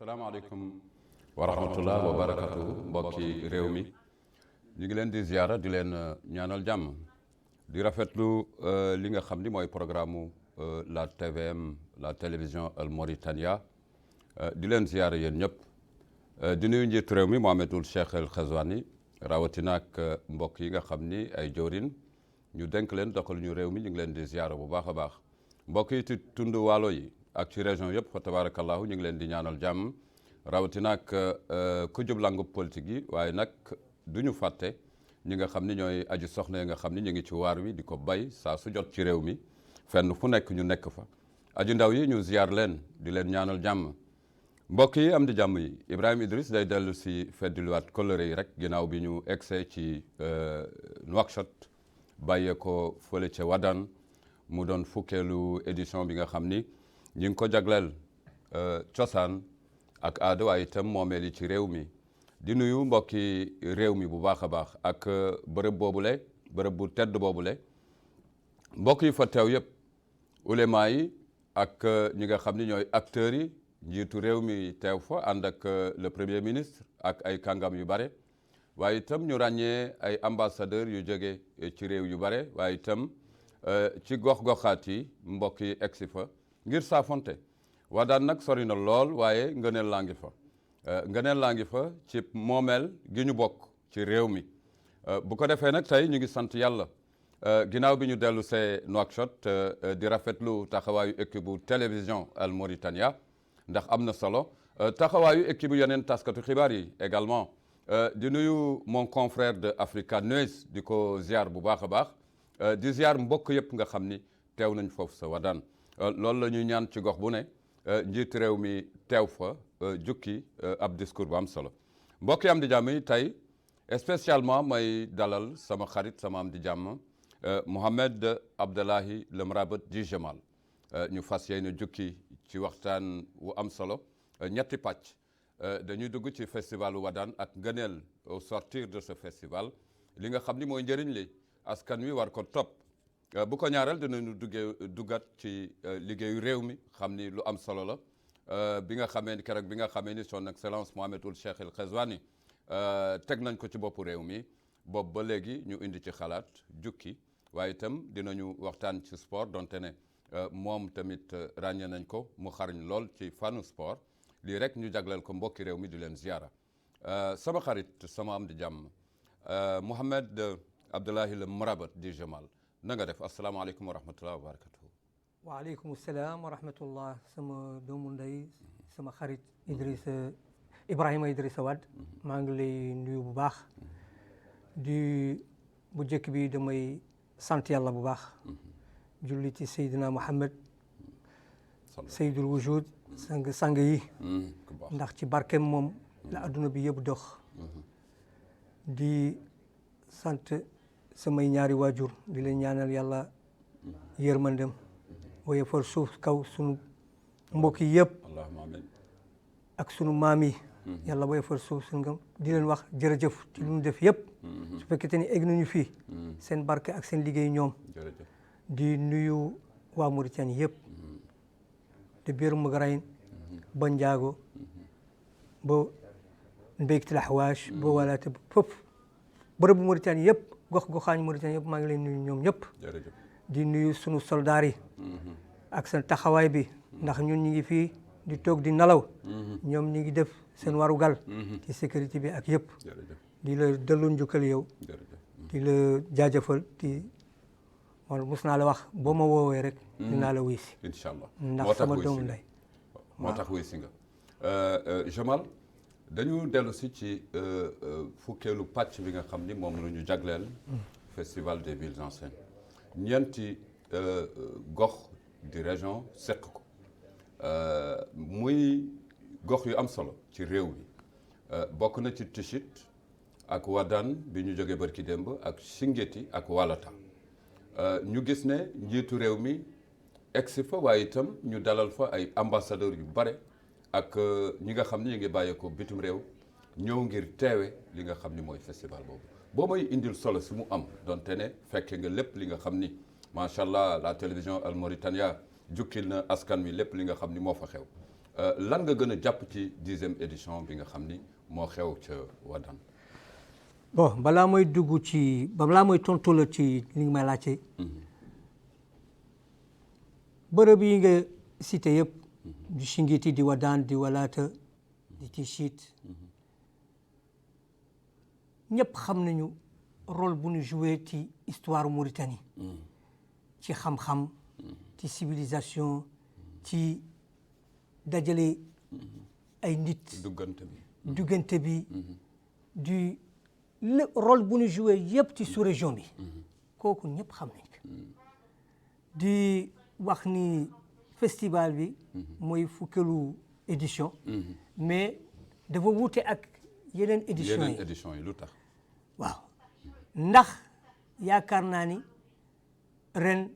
asalaamaaleykum wa rahmatullah wa barakatuhu mbokki réew mi ñu ngi leen di ziara di leen ñaanal jàmm di rafetlu li nga xam ni mooy programme la TVM la télévision Al Mauritania di leen ziara yéen ñëpp di nuyu njiitu réew mi Mohamed Ould Cheikh El Ghazouani rawatina ak mbokk yi nga xam ni ay jawrin ñu dénk leen doxal ñu réew mi ñu ngi leen di ziara bu baax a baax mbokk yi ci tund waalo yi ak ci région yëpp fa tabarakallahu ñu ngi leen di ñaanal jàmm rawatina ak ku jub langu politique yi waaye nag du ñu fàtte ñi nga xam ni ñooy aji soxna yi nga xam ni ñu ngi ci waar wi di ko bay saa su jot ci réew mi fenn fu nekk ñu nekk fa aji ndaw yi ñu ziar leen di leen ñaanal jàmm mbokk yi am di jàmm yi Ibrahima Idriss day dellu si feddiliwaat kóllëre yi rek ginnaaw bi ñu egsee ci Nouakchott bàyyee ko fële ca Wadane mu doon fukkeelu édition bi nga xam ni ñi ngi ko jagleel cosaan ak aada waaye itam moomeel yi ci réew mi di nuyu mbokki réew mi bu baax a baax ak bërëb boobule bërëb bu tedd boobule mbokk yi fa teew yëpp ulema yi ak ñi nga xam ni ñooy acteurs yi njiitu réew mi teew fa ànd ak le premier ministre ak ay kàngam yu bare waaye itam ñu ràññee ay ambassadeurs yu jóge ci réew yu bare waaye itam ci gox-goxaat yi mbokk yi egsi fa ngir saafonte Wadane nag sori na lool waaye ngëneel laa ngi fa ngëneel laa ngi fa ci moomeel gi ñu bokk ci réew mi bu ko defee nag tey ñu ngi sant yàlla ginnaaw bi ñu dellu see Nouakchott di rafetlu taxawaayu équipe bu télévision Al Mauritania ndax am na solo taxawaayu équipe bu yeneen taskatu xibaar yi également di nuyu mon confrère de Africa News di ko ziar bu baax a baax di ziar mbokk yëpp nga xam ni teew nañ foofu sa Wadane loolu la ñuy ñaan ci gox bu ne njiitu réew mi teew fa jukki ab discours bu am solo mbokk yi am di jàmm yi tey spécialement may dalal sama xarit sama am di jàmm Mohamed Abdallahi Lemrabat Djemal ñu fas yéene jukki ci waxtaan wu am solo ñetti pàcc dañuy dugg ci festivalu Wadane ak ngëneel au sortir de ce festival li nga xam ni mooy njëriñ li askan wi war ko topp bu ko ñaareel dinañu duggat ci liggéeyu réew mi xam ni lu am solo la bi nga xamee ni keroog bi nga xamee ni son excellence Mohamed Ould Cheikh El Ghazouani teg nañ ko ci boppu réew mi boobu ba léegi ñu indi ci xalaat jukki waaye itam dinañu waxtaan ci sport donte ne moom tamit ràññee nañ ko mu xarañ lool ci fànnu sport lii rek ñu jagleel ko mbokki réew mi di leen ziara sama xarit sama am di jàmm Mohamed Abdallahi Lemrabat Djemal na nga def asalaamaaleykum wa rahmatullah wa barakatuhu waaleykum salaam wa rahmatullah sama doomu ndey sama xarit Ibrahima Idrissa Wade maa ngi lay nuyu bu baax di bu njëkk bi damay sant yàlla bu baax julli ci Seydina Muhammad Seydul Wujud sang yi ndax ci barkeem moom la adduna bi yëpp dox di sant samay ñaari waajur di leen ñaanal yàlla yërmandem waaye far suuf kaw sunu mbokk yi yëpp ak sunu maam yi yàlla waaye far suuf sunu ngam di leen wax jërëjëf ci lu ñu def yëpp su fekkee ni egg nañu fii seen barke ak seen liggéey ñoom di nuyu waa Mauritanie yëpp de biir Magarayn ba Njaago ba Mbéyktil Ahwash ba walaate foofu bërëbu Mauritanie yëpp gox-goxaañu Mauritanie yëpp maa ngi leen nuyu ñoom ñëpp di nuyu sunu soldaar yi ak seen taxawaay bi ndax ñun ñu ngi fii di toog di nalaw ñoom ñu ngi def seen warugal ci sécurité bi ak yëpp di la delloo njukkal yow di la jaajëfal man mus naa la wax boo ma woowee rek dinaa la wuy si incha allah ndax sama doomu ndey moo tax wuy si nga Djemal dañu dellu si ci fukkeelu pàcc bi nga xam ni moom la ñu jagleel festival des villes anciennes ñeenti gox di région seq ko muy gox yu am solo ci réew mi bokk na ci Tichit ak Wadane bi ñu jógee barki démb ak Singeti ak Walata ñu gis ne njiitu réew mi egsi fa waaye itam ñu dalal fa ay ambassadeurs yu bare ak ñi nga xam ni ñu ngi bàyyeekoo bitim réew ñëw ngir teewe li nga xam ni mooy festival boobu boo may indil solo si mu am donte ne fekke nga lépp li nga xam ni macha allah la télévision Al Mauritania jukkil na askan wi lépp li nga xam ni moo fa xew lan nga gën a jàpp ci 10e édition bi nga xam ni moo xew ca Wadane. bon balaa mooy dugg ci balaa mooy tontu la ci li nga may laajte. bërëb yi nga cité yëpp. di Singiti di Wadane di Walaata di Tichit. ñëpp xam nañu rôle bu ñu joué ci histoire Mauritanie. ci xam-xam. ci civilisation. ci dajale ay nit. duggante bi. du le rôle bu ñu joué yëpp ci sous-région bi. kooku ñëpp xam nañ ko. di wax ni festival bi. mooy fukkeelu édition. mais dafa wuute ak yeneen édition yi lu tax. waaw ndax yaakaar naa ni ren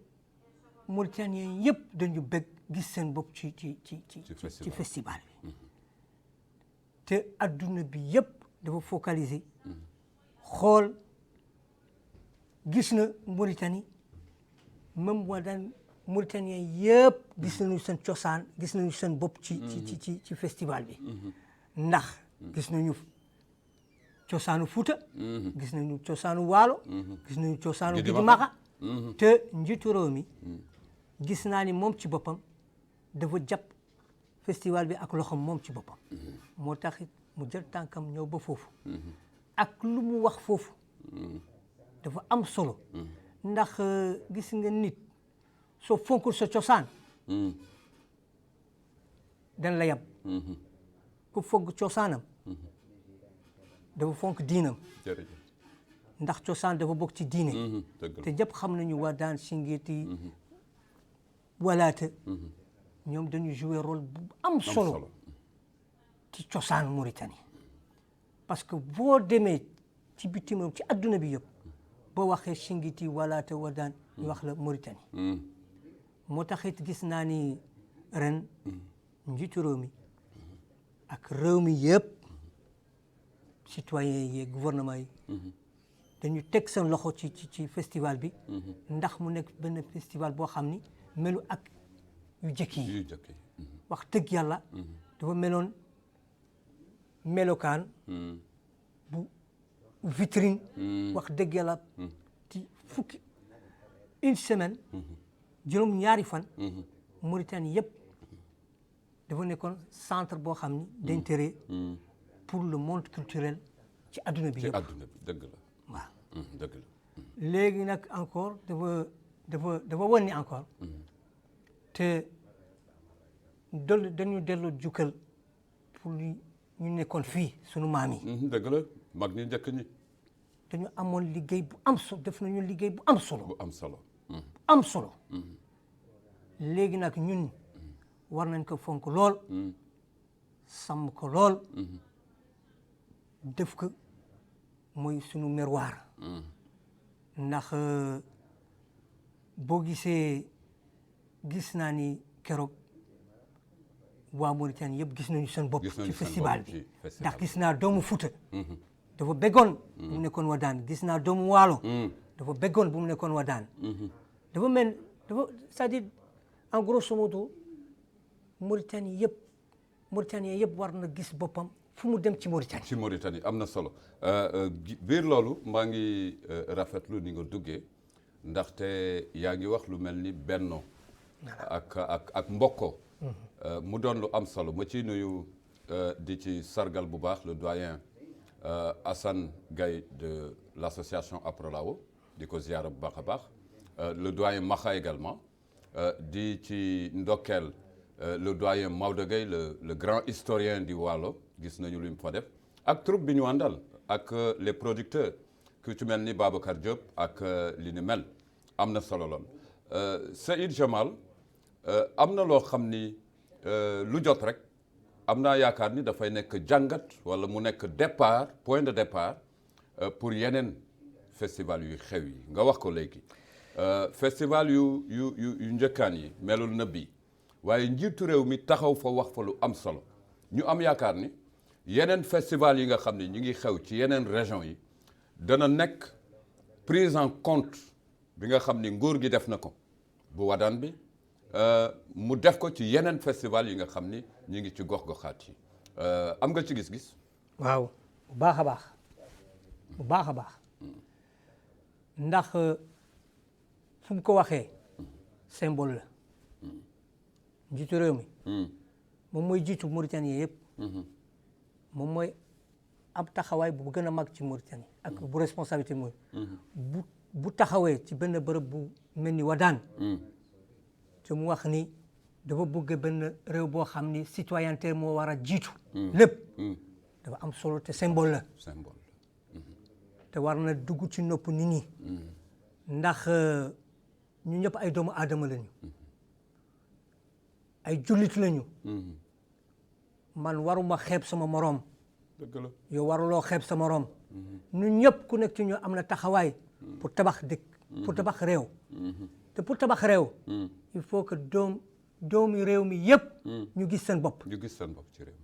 Mauritaniens yëpp dañu bëgg gis seen bopp ci festival bi. te adduna bi yëpp dafa focaliser. xool gis na Mauritanie même Wadane Mauritaniens yëpp gis nañu seen cosaan gis nañu seen bopp ci festival bi. ndax gis nañu cosaanu Fuuta. gis nañu cosaanu Waalo. gis nañu cosaanu Gidimaxa. te njiitu réew mi gis naa ni moom ci boppam dafa jàpp festival bi ak loxoom moom ci boppam. moo tax it mu jël tànkam ñëw ba foofu. ak lu mu wax foofu. dafa am solo. ndax gis nga nit soo fonkul sa cosaan. dan la yab. ku fogg cosaanam. dafa fonk diinam. ndax cosaan dafa bokk ci diine. te ñëpp xam nañu Wadane Singiti. Walaata. ñoom dañuy jouer rôle bu am solo. ci cosaan Mauritanie. parce que boo demee ci bitim ci adduna bi yëpp boo waxee Singiti Walaata Wadane ñu wax la Mauritanie. moo tax it gis naa ni ren njiitu réew mi ak réew mi yëpp citoyens yi gouvernement yi. dañu teg seen loxo ci festival bi. ndax mu nekk benn festival boo xam ni melu ak yu jëkk yi. wax dëgg yàlla. dafa meloon melokaan. bu vitrine. wax dëgg yàlla ci fukki une semaine. juróom ñaari fan. Mauritanie yëpp dafa nekkoon centre boo xam ni d'intérêt pour le monde culturel ci adduna bi yëpp. ci adduna bi dëgg la. waaw dëgg la. léegi nag encore dafa wan ni encore. te dañu delloo jukkal pour ñu nekkoon fii sunu maam yi. dëgg la mag ñi njëkk ñi. dañu amoon liggéey bu am solo def nañu liggéey bu am solo. bu am solo. am solo. léegi nag ñun war nañ ko fonk lool. sàmm ko lool. def ko mooy sunu miroir. ndax boo gisee gis naa ni keroog waa Mauritanie yëpp gis nañu seen bopp. ci festival bi ndax gis naa doomu Fuuta. dafa bëggoon bu mu nekkoon Wadane gis naa doomu Waalo. dafa bëggoon bu mu nekkoon Wadane. dafa mel c'est-à-dire en grosso modo Mauritanie yëpp war na gis boppam fu mu dem ci Mauritanie. ci Mauritanie am na solo biir loolu maa ngi rafetlu ni nga duggee ndaxte yaa ngi wax lu mel ni benno ak mbokko mu doon lu am solo ma ciy nuyu di ci sargal bu baax le doyen Assane Gaye de l'association Aprolao di ko ziyaara bu baax a baax le doyen Maxa également di ci ndokkeel le doyen Maodo Gueye le grand historien du Waalo gis nañu lu mu fa def ak troupe bi ñu àndal ak les producteurs ku ci mel ni Babacar Diop ak li ni mel am na solo lool Saïd Jamal am na loo xam ni lu jot rek am naa yaakaar ni dafay nekk jàngat wala mu nekk départ point de départ pour yeneen festival yu xew yi nga wax ko léegi festival yu njëkkaan yi melul na bii waaye njiitu réew mi taxaw fa wax fa lu am solo ñu am yaakaar ni yeneen festival yi nga xam ne ñu ngi xew ci yeneen région yi dana nekk prise en compte bi nga xam ni nguur gi def na ko bu Wadane bi mu def ko ci yeneen festival yi nga xam ni ñu ngi ci gox-goxaat yi am nga ci gis-gis. waaw bu baax a baax bu baax a baax ndax fu mu ko waxee symbole la njiitu réew mi moom mooy jiitu Mauritanie yëpp moom mooy am taxawaay bu gën a mag ci Mauritanie ak bu responsabilité mooy bu taxawee ci benn bërëb bu mel ni Wadaan te mu wax ni dafa bëgg benn réew boo xam ni citoyenneté moo war a jiitu lépp dafa am solo te symbole la te war na dugg ci nopp nit ñi ndax ñu ñëpp ay doomu aadama lañu ay jullit lañu man waruma xeeb sama moroom dëgg la yow waruloo xeeb sa moroom ñun ñëpp ku nekk ci ñu am na taxawaay pour tabax dëkk pour tabax réew te pour tabax réew il faut que doomi réew mi yëpp ñu gis seen bopp ñu gis seen bopp ci réew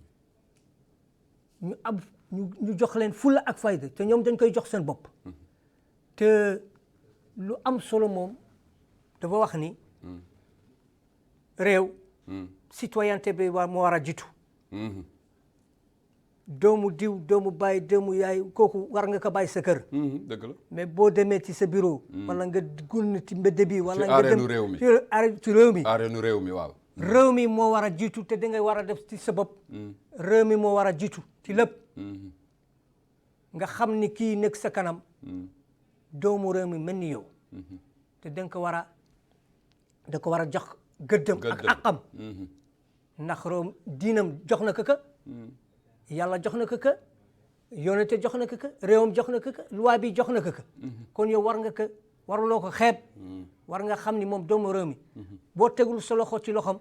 mi ñu jox leen fulla ak fayda te ñoom dañ koy jox seen bopp te lu am solo moom dafa wax ni réew citoyenneté bi moo war a jiitu doomu diw doomu baay doomu yaay kooku war nga ko bàyyi sa kër dëgg la mais boo demee ci sa bureau wala nga gunn ci mbedd bi wala nga dem réew mi ci réew mi areenu réew mi waaw réew mi moo war a jiitu te da ngay war a def ci sa bopp réew mi moo war a jiitu ci lépp nga xam ni kii nekk sa kanam doomu réew mi mel ni yow te da nga ko war a jox gëddëm ak àqam ndax réew diinam jox na ko yàlla jox na ko yonente jox na ko réewam jox na ko loi bi jox na ko kon yow waruloo ko xeeb war nga xam ni moom doomu réew mi boo tegul sa loxo ci loxom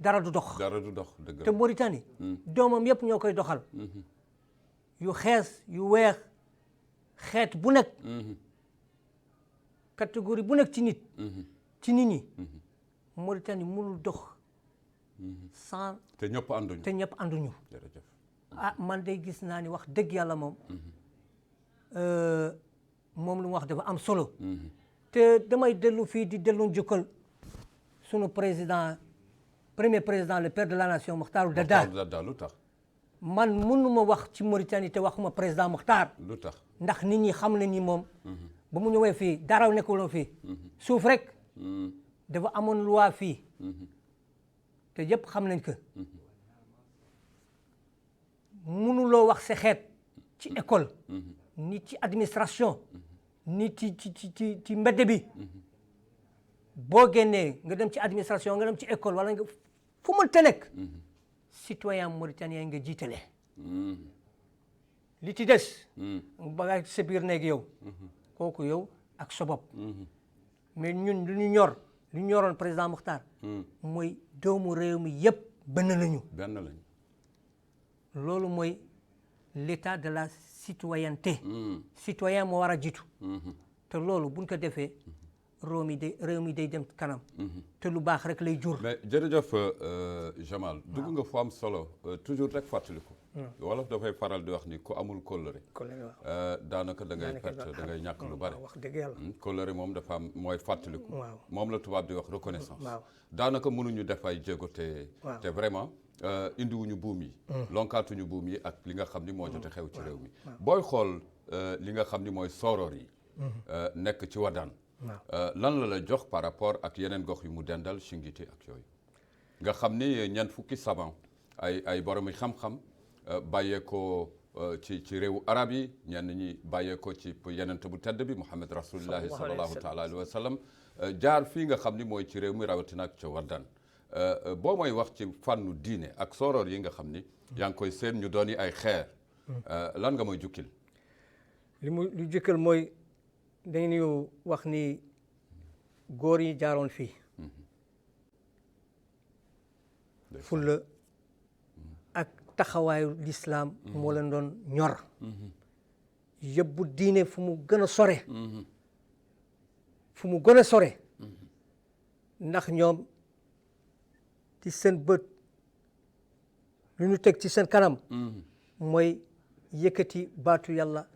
dara du dox dëgg te Mauritanie doomam yëpp ñoo koy doxal yu xees yu weex xeet bu nekk catégorie bu nekk ci nit ñi Mauritanie mënul dox sans te ñëpp ànduñu jërëjëf man day gis naa ni wax dëgg yàlla moom moom lu mu wax dafa am solo te damay dellu fii di dellu njukkal sunu premier président le père de la nation Mokhtar Dada lu tax man mënuma wax ci Mauritanie te waxuma président Mokhtar lu tax ndax nit ñi xam nañ ni moom ba mu ñëwee fii dara nekkuloo fii suuf rek dafa amoon loi fii te yëpp xam nañ ko mënuloo wax sa xeet ci école ni ci administration ni ci mbedd bi boo génnee nga dem ci administration nga dem ci école wala nga fu mënta nekk citoyen mauritanien nga jiitale li ci des ba nga sa biir néeg yow kooku yow ak sa bopp mais ñun lu ñu ñoroon président Mokhtar mooy doomu réew mi yëpp benn lañu loolu mooy l'état de la citoyenneté citoyen moo war a jiitu te loolu buñ ko defee réew mi day dem kanam te lu baax rek lay jur mais jërëjëf Jamal dugg nga fu am solo toujours rek fàttaliku wolof dafay faral di wax ni ku amul kóllëre daanaka da ngay perte da ngay ñàkk lu bari wax dëgg yàlla kóllëre moom dafa am mooy fàttaliku moom la tubaab di wax reconnaissance daanaka mënuñu def ay jéego te vraiment indiwuñu buum yi lonkaatuñu buum yi ak li nga xam ni moo jote xew ci réew mi booy xool li nga xam ni mooy sooroor yi nekk ci Wadaan lan la jox par rapport ak yeneen gox yu mu dendal Chingiti ak yooyu nga xam ni ñeent fukki savant ay boromi xam-xam bàyyeekoo ci réewu arab yi ñenn ñi bàyyeekoo ci yenent bu tedd bi Muhammad rasulillahi sallallahu taala alayhi wa sallam jaar fii nga xam ni mooy ci réew mi rawatina ak ca Wadaan boo mooy wax ci fànnu diine ak sooroor yi nga xam ni yaa ngi koy seen ñu doon ay xeer lan nga mooy jukkil lu jukkal mooy dañuy wax ni góor yi jaaroon fii fulla ak taxawaayu lislaam moo leen doon ñor yëbbu diine fu mu gën a sore ndax ñoom ci seen bët lu ñu teg ci seen kanam mooy yëkkati baatu yàlla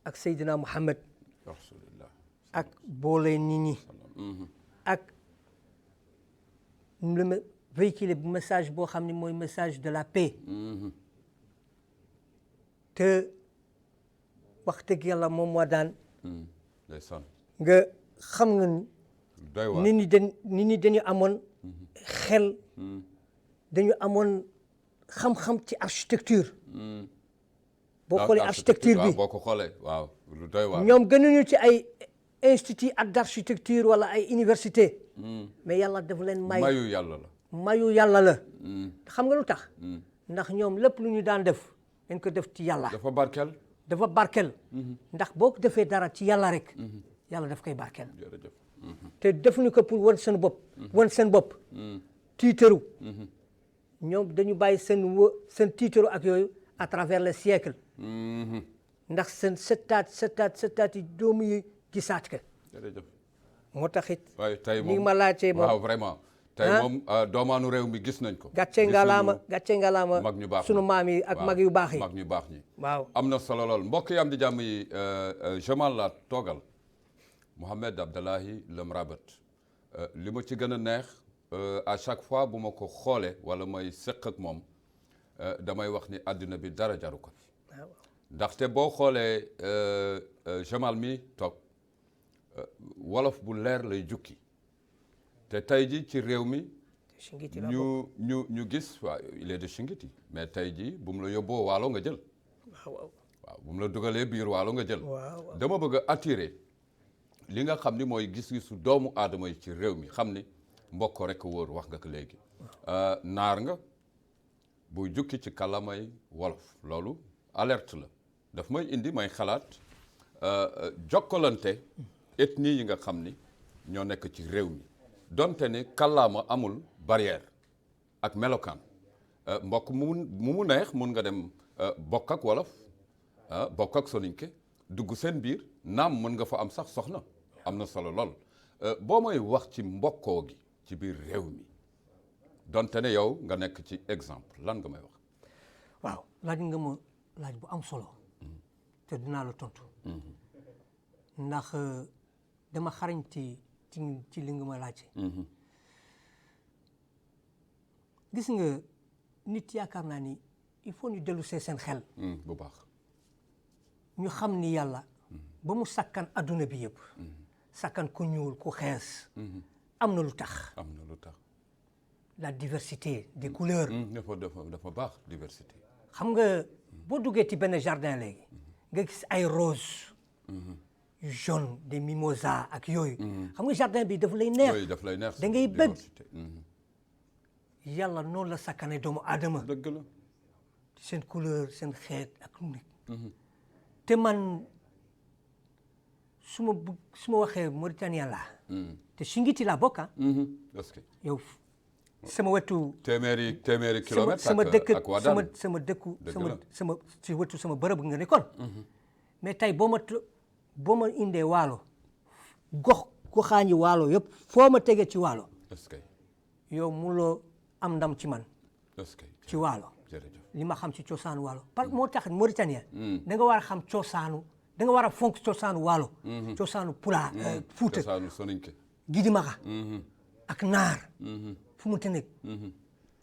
ak Seydina Muhammad ak boole nit ñi ak lu véhiculer message boo xam ne mooy message de la paix. te wax dëgg yàlla moom moo daan. ndeysaan. nga xam nga ni. doy waar nit ñi dañu amoon xel. dañu amoon xam-xam ci architecture. boo xoolee architecture bi boo ko xoolee waaw lu doy waar. ñoom gënuñu ci ay institut d'architecture wala ay université. mais yàlla daf leen may. mayu yàlla la. mayu yàlla la. xam nga lu tax. ndax ñoom lépp lu ñu daan def dañ ko def ci yàlla. dafa barkeel. dafa barkeel. ndax boo ko defee dara ci yàlla rek. yàlla daf koy barkeel. jërëjëf. te defuñu ko pour wan seen bopp. wan seen bopp. tiitaru. ñoom dañu bàyyi seen tiitaru ak yooyu à travers les siècles. ndax seen sëtaat yi doomu yi gisaat ko. jërëjëf. moo tax it. waaye tey moom li ma laajtee moom waaw vraiment. tey moom doomaanu réew mi gis nañ ko. gàcce ngalaama mag ñu baax sunu maam yi ak mag yu baax yi. mag ñu baax ñi. waaw am na solo lool mbokk yi am di jàmm yi Jamal la toogal Mohamed Abdallahi Lem Rabat li ma ci gën a neex à chaque fois bu ma ko xoolee wala may sëq ak moom damay wax ni àdduna bi dara jaru ko fi. ndaxte boo xoolee Jamal mi toog wolof bu leer lay jukki te tey ji ci réew mi ñu gis waaw il est de Chingiti mais tey ji bu mu la yóbboo waalo nga jël. waaw bu mu la dugalee biir waalo nga jël. dama bëgg a attirer li nga xam ni mooy gis-gisu doomu aadama yi ci réew mi xam ni mbokk rek wóor wax nga ko léegi. naar nga buy jukki ci kàllaamay wolof loolu alerte la daf may indi may xalaat jokkalante ethnie yi nga xam ni ñoo nekk ci réew mi donte ne kàllaama amul barrière ak melokaan mbokk mu neex mun nga dem bokk ak wolof bokk ak soninke dugg seen biir naam mën nga fa am sax soxna am na solo lool boo may wax ci mbokkoo gi ci biir réew mi donte ne yow nga nekk ci exemple lan nga may wax. waaw laaj nga ma laaj bu am solo te dinaa la tontu ndax dama xarañ ci li nga ma laajte. gis nga nit yaakaar naa ni il faut ñu dellu see seen xel. bu baax. ñu xam ni yàlla ba mu sakkan adduna bi yëpp. sakkan ku ñuul ku xees. am na lu tax. am na lu tax. la diversité des couleurs. dafa baax diversité. xam nga boo duggee ci benn jardin léegi nga gis ay rose yu jaune des mimosas ak yooyu. xam nga jardin bi daf lay neex. daf lay neex da ngay bëgg. yàlla noonu la sakkane doomu aadama. dëgg la. seen couleur seen xeet ak lu nekk. te man su ma waxee Mauritanien laa. te Chingiti laa bokk ah. yow sama wetu. téeméeri kilomètres sama dëkk ak Wadane sama dëkku sama ci wetu sama bërëb nga nekkoon. mais tey boo ma indee waalo goxaañi waalo yëpp foo ma tegee ci waalo. yow muloo am ndam ci man. ci waalo. li ma xam ci cosaanu waalo parce que moo tax Mauritanien. da nga war a xam cosaanu da nga war a fonk cosaanu waalo. cosaanu pula Fuuta. cosaanu Soninke. Gidimaxa. ak naar. fu mu te nekk.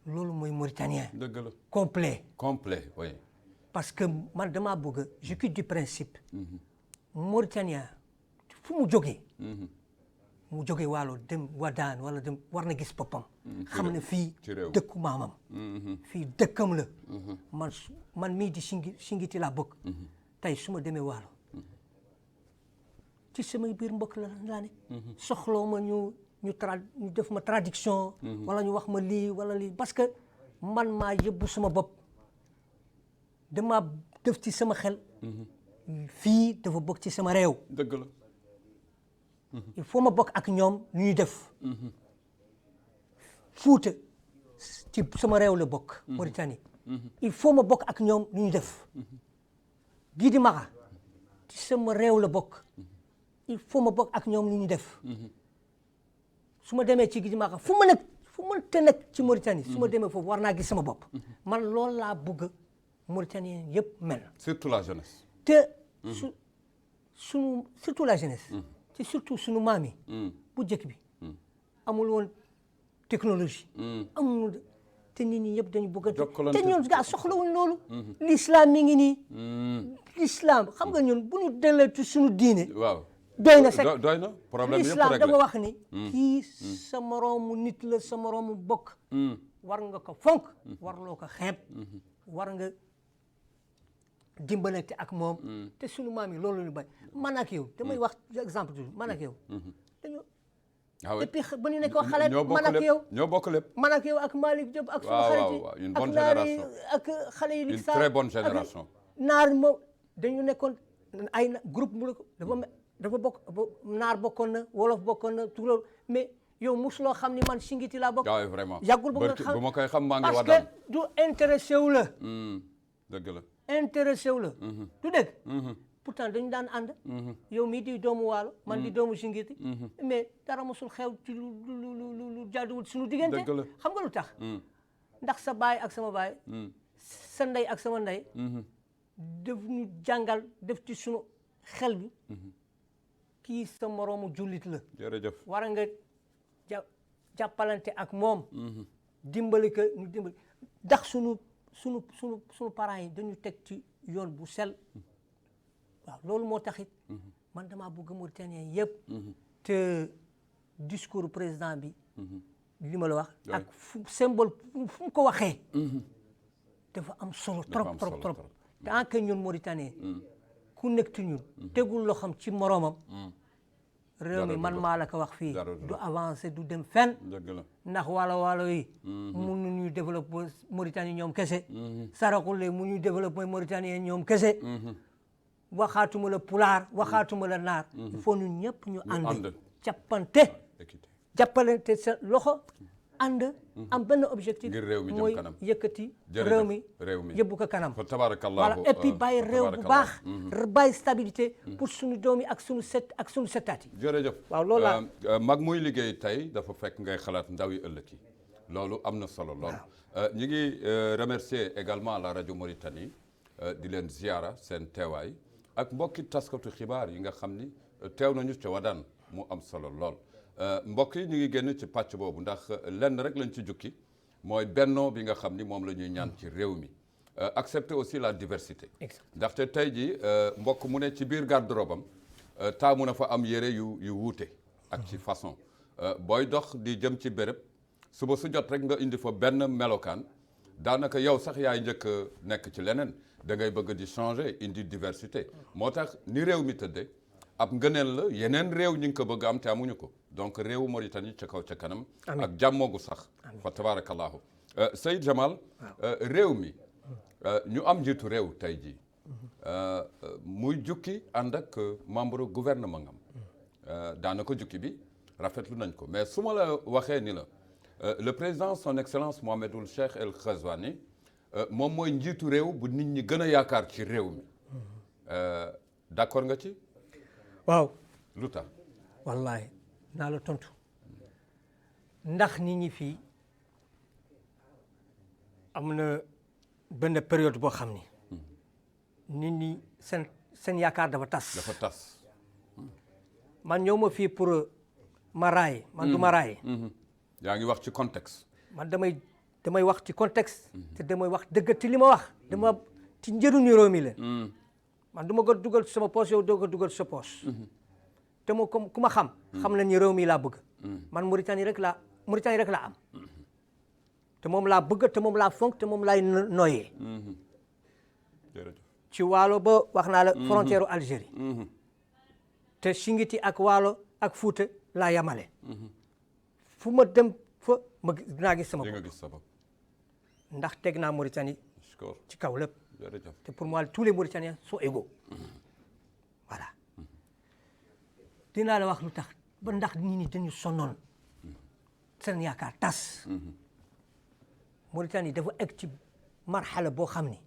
loolu mooy Mauritanien. dëgg la complet oui. parce que man damaa bëgg je quitte du principe. Mauritanien fu mu jógee. mu jógee waalo dem Wadane wala dem war na gis boppam. xam ne fii dëkku maamam. fii dëkkam la. man mii di Chingiti laa bëgg. tey su ma demee waalo ci samay biir mbokk laa ne. soxloo ma ñu def ma traduction. wala ñu wax ma lii wala lii parce que man maa yóbbu sama bopp dama def ci sama xel. fii dafa bokk ci sama réew. dëgg la. il faut ma bokk ak ñoom lu ñuy def. Fuuta ci sama réew la bokk. Mauritanie. il faut ma bokk ak ñoom lu ñuy def. Gidimaxa ci sama réew la bokk. il faut ma bokk ak ñoom lu ñuy def. su ma demee ci Gidimaxa fu ma te nekk ci Mauritanie. su ma demee foofu war naa gis sama bopp. man loolu laa bëgg Mauritanien yëpp mel. surtout la jeunesse. te surtout la jeunesse. te surtout sunu maam yi. bu njëkk bi. amul woon technologie amul te nit ñi ñëpp dañu bëgg Jokkalante. te ñun gaa soxlawuñ loolu l'islam mi ngi nii l'islam xam nga ñun bu ñu dellee ci suñu diine waaw doy na sax doy na problème yëpp l'islam réglé dafa wax ni kii sa moroomu nit la sa moroomu bokk war nga ko fonk warloo ko xeeb war nga dimbalante ak moom te sunu maam yi loolu ñu bay man ak yow damay wax exemple toujours man ak yow dañu ah oui et puis ba ñu nekkoo xale ñoo bokk man ak lépp yow ñoo bokk lépp man ak yow ak Malick Diop ak sunu waaw, xarit waaw, yi waaw, une ak bonne naar yi génération. ak xale yi Une très bonne génération. naar moom dañu nekkoon ay groupe mu dafa bokk naar bokkoon na wolof bokkoon na tukulóor mais yow musuloo xam ni man singiti laa bokk waaw vraiment yàggul ba nga xam bu ma koy xam maa ngi parce wadaan que du intéressé wu la dëgg la intéressé wu la du dëgg pourtant dañu daan ànd yow mii di doomu waalo man di doomu singiti mais dara mosul xew ci lu jaaduwul suñu diggante Dëgg la. xam nga lu tax ndax sa baay ak sama baay sa ndey ak sama ndey def ñu jàngal def ci suñu xel bi kii sa moroomu jullit la jërëjëf war nga jàppalante ak moom dimbali ko ñu dimbali ndax sunu parents yi dañu teg ci yoon bu sel waaw loolu moo taxit man damaa bëgg Mauritanien yëpp te discours président bi li ma la wax ak symbole fu mu ko waxee dafa am solo trop trop trop tant que ñun Mauritanien ku nekk ci ñun tegul loo xam ci moroomam réew mi man maa la ko wax fii du avancer du dem fenn dëgg la ndax waalo yi mun nañu développer Mauritanie ñoom kese Saraxule mu ñuy développer Mauritanie ñoom kese waxaatuma la pulaar waxaatuma la naar il faut ñun ñëpp ñu ànd jàppante équité jàppalante sa loxo ànd am benn objectif ngir réew mi jëm mooy kanam. yëkkati Jërëjëf, réew mi yóbbu ko kanam fa tabarakallahu voilà et puis bàyyi réew bu baax bàyyi stabilité pour suñu doom yi ak suñu setaat yi jërëjëf waaw loolu laa mag muy liggéey tey dafa fekk ngay xalaat ndaw yi ëllëg yi loolu am na solo lool ñi ngi remercier également la rajo Mauritanie di leen ziara seen teewaay ak mbokki taskatu xibaar yi nga xam ni teew nañu ca Wadaan mu am solo lool mbokk yi ñu ngi génn ci pàcc boobu ndax lenn rek lañ ci jukki mooy bennoo bi nga xam ni moom la ñuy ñaan ci réew mi accepter aussi la diversité ndaxte tey ji mbokk mu ne ci biir garde-robe am taamu na fa am yére yu wuute ak ci façon booy dox di jëm ci béréb suba su jot rek nga indi fa benn melokaan daanaka yow sax yaay njëkk nekk ci leneen da ngay bëgg di changer indi diversité moo tax ni réew mi tëddee ab ngëneel la yeneen réew ñu ngi ko bëgg am te amuñu ko donc réewu Mauritanie ca kaw ca kanam ak jàmmoogu sax fa tabarakallahu Seyd Jamal réew mi ñu am njiitu réew tey jii muy jukki ànd ak membre gouvernement ngam daanaka jukki bi rafetlu nañ ko mais su ma la waxee ni la le président son excellence Mohamed Ould Cheikh El Ghazouani moom mooy njiitu réew bu nit ñi gën a yaakaar ci réew mi d'accord nga ci waaw lu tax wallahi naa la tontu ndax nit ñi fii am na benn période boo xam ni nit ñi seen yaakaar dafa tas man ñëw ma fii pour ma raay man du ma raay yaa ngi wax ci contexte man damay wax ci contexte te damay wax dëgg ci li ma wax dama ci njëriñu réew mi la man du ma ko dugal sama poche yow doo ko dugal sa poche te mo comme ku ma xam na ni réew mi laa bëgg man Mauritanie rek laa am te moom laa bëgg te moom laa fonk te moom laay noyyee ci waalo ba wax naa la frontière u Algérie te Singiti ak waalo ak Fuuta laa yamale fu ma dem fa ma dinaa gis sama bopp ndax teg naa Mauritanie ci kaw lépp te pour moi tous les Mauritaniens sont égaux voilà dinaa la wax lu tax ba ndax nit ñi dañu sonnoon seen yaakaar tas Mauritanie dafa egg ci marxala boo xam ni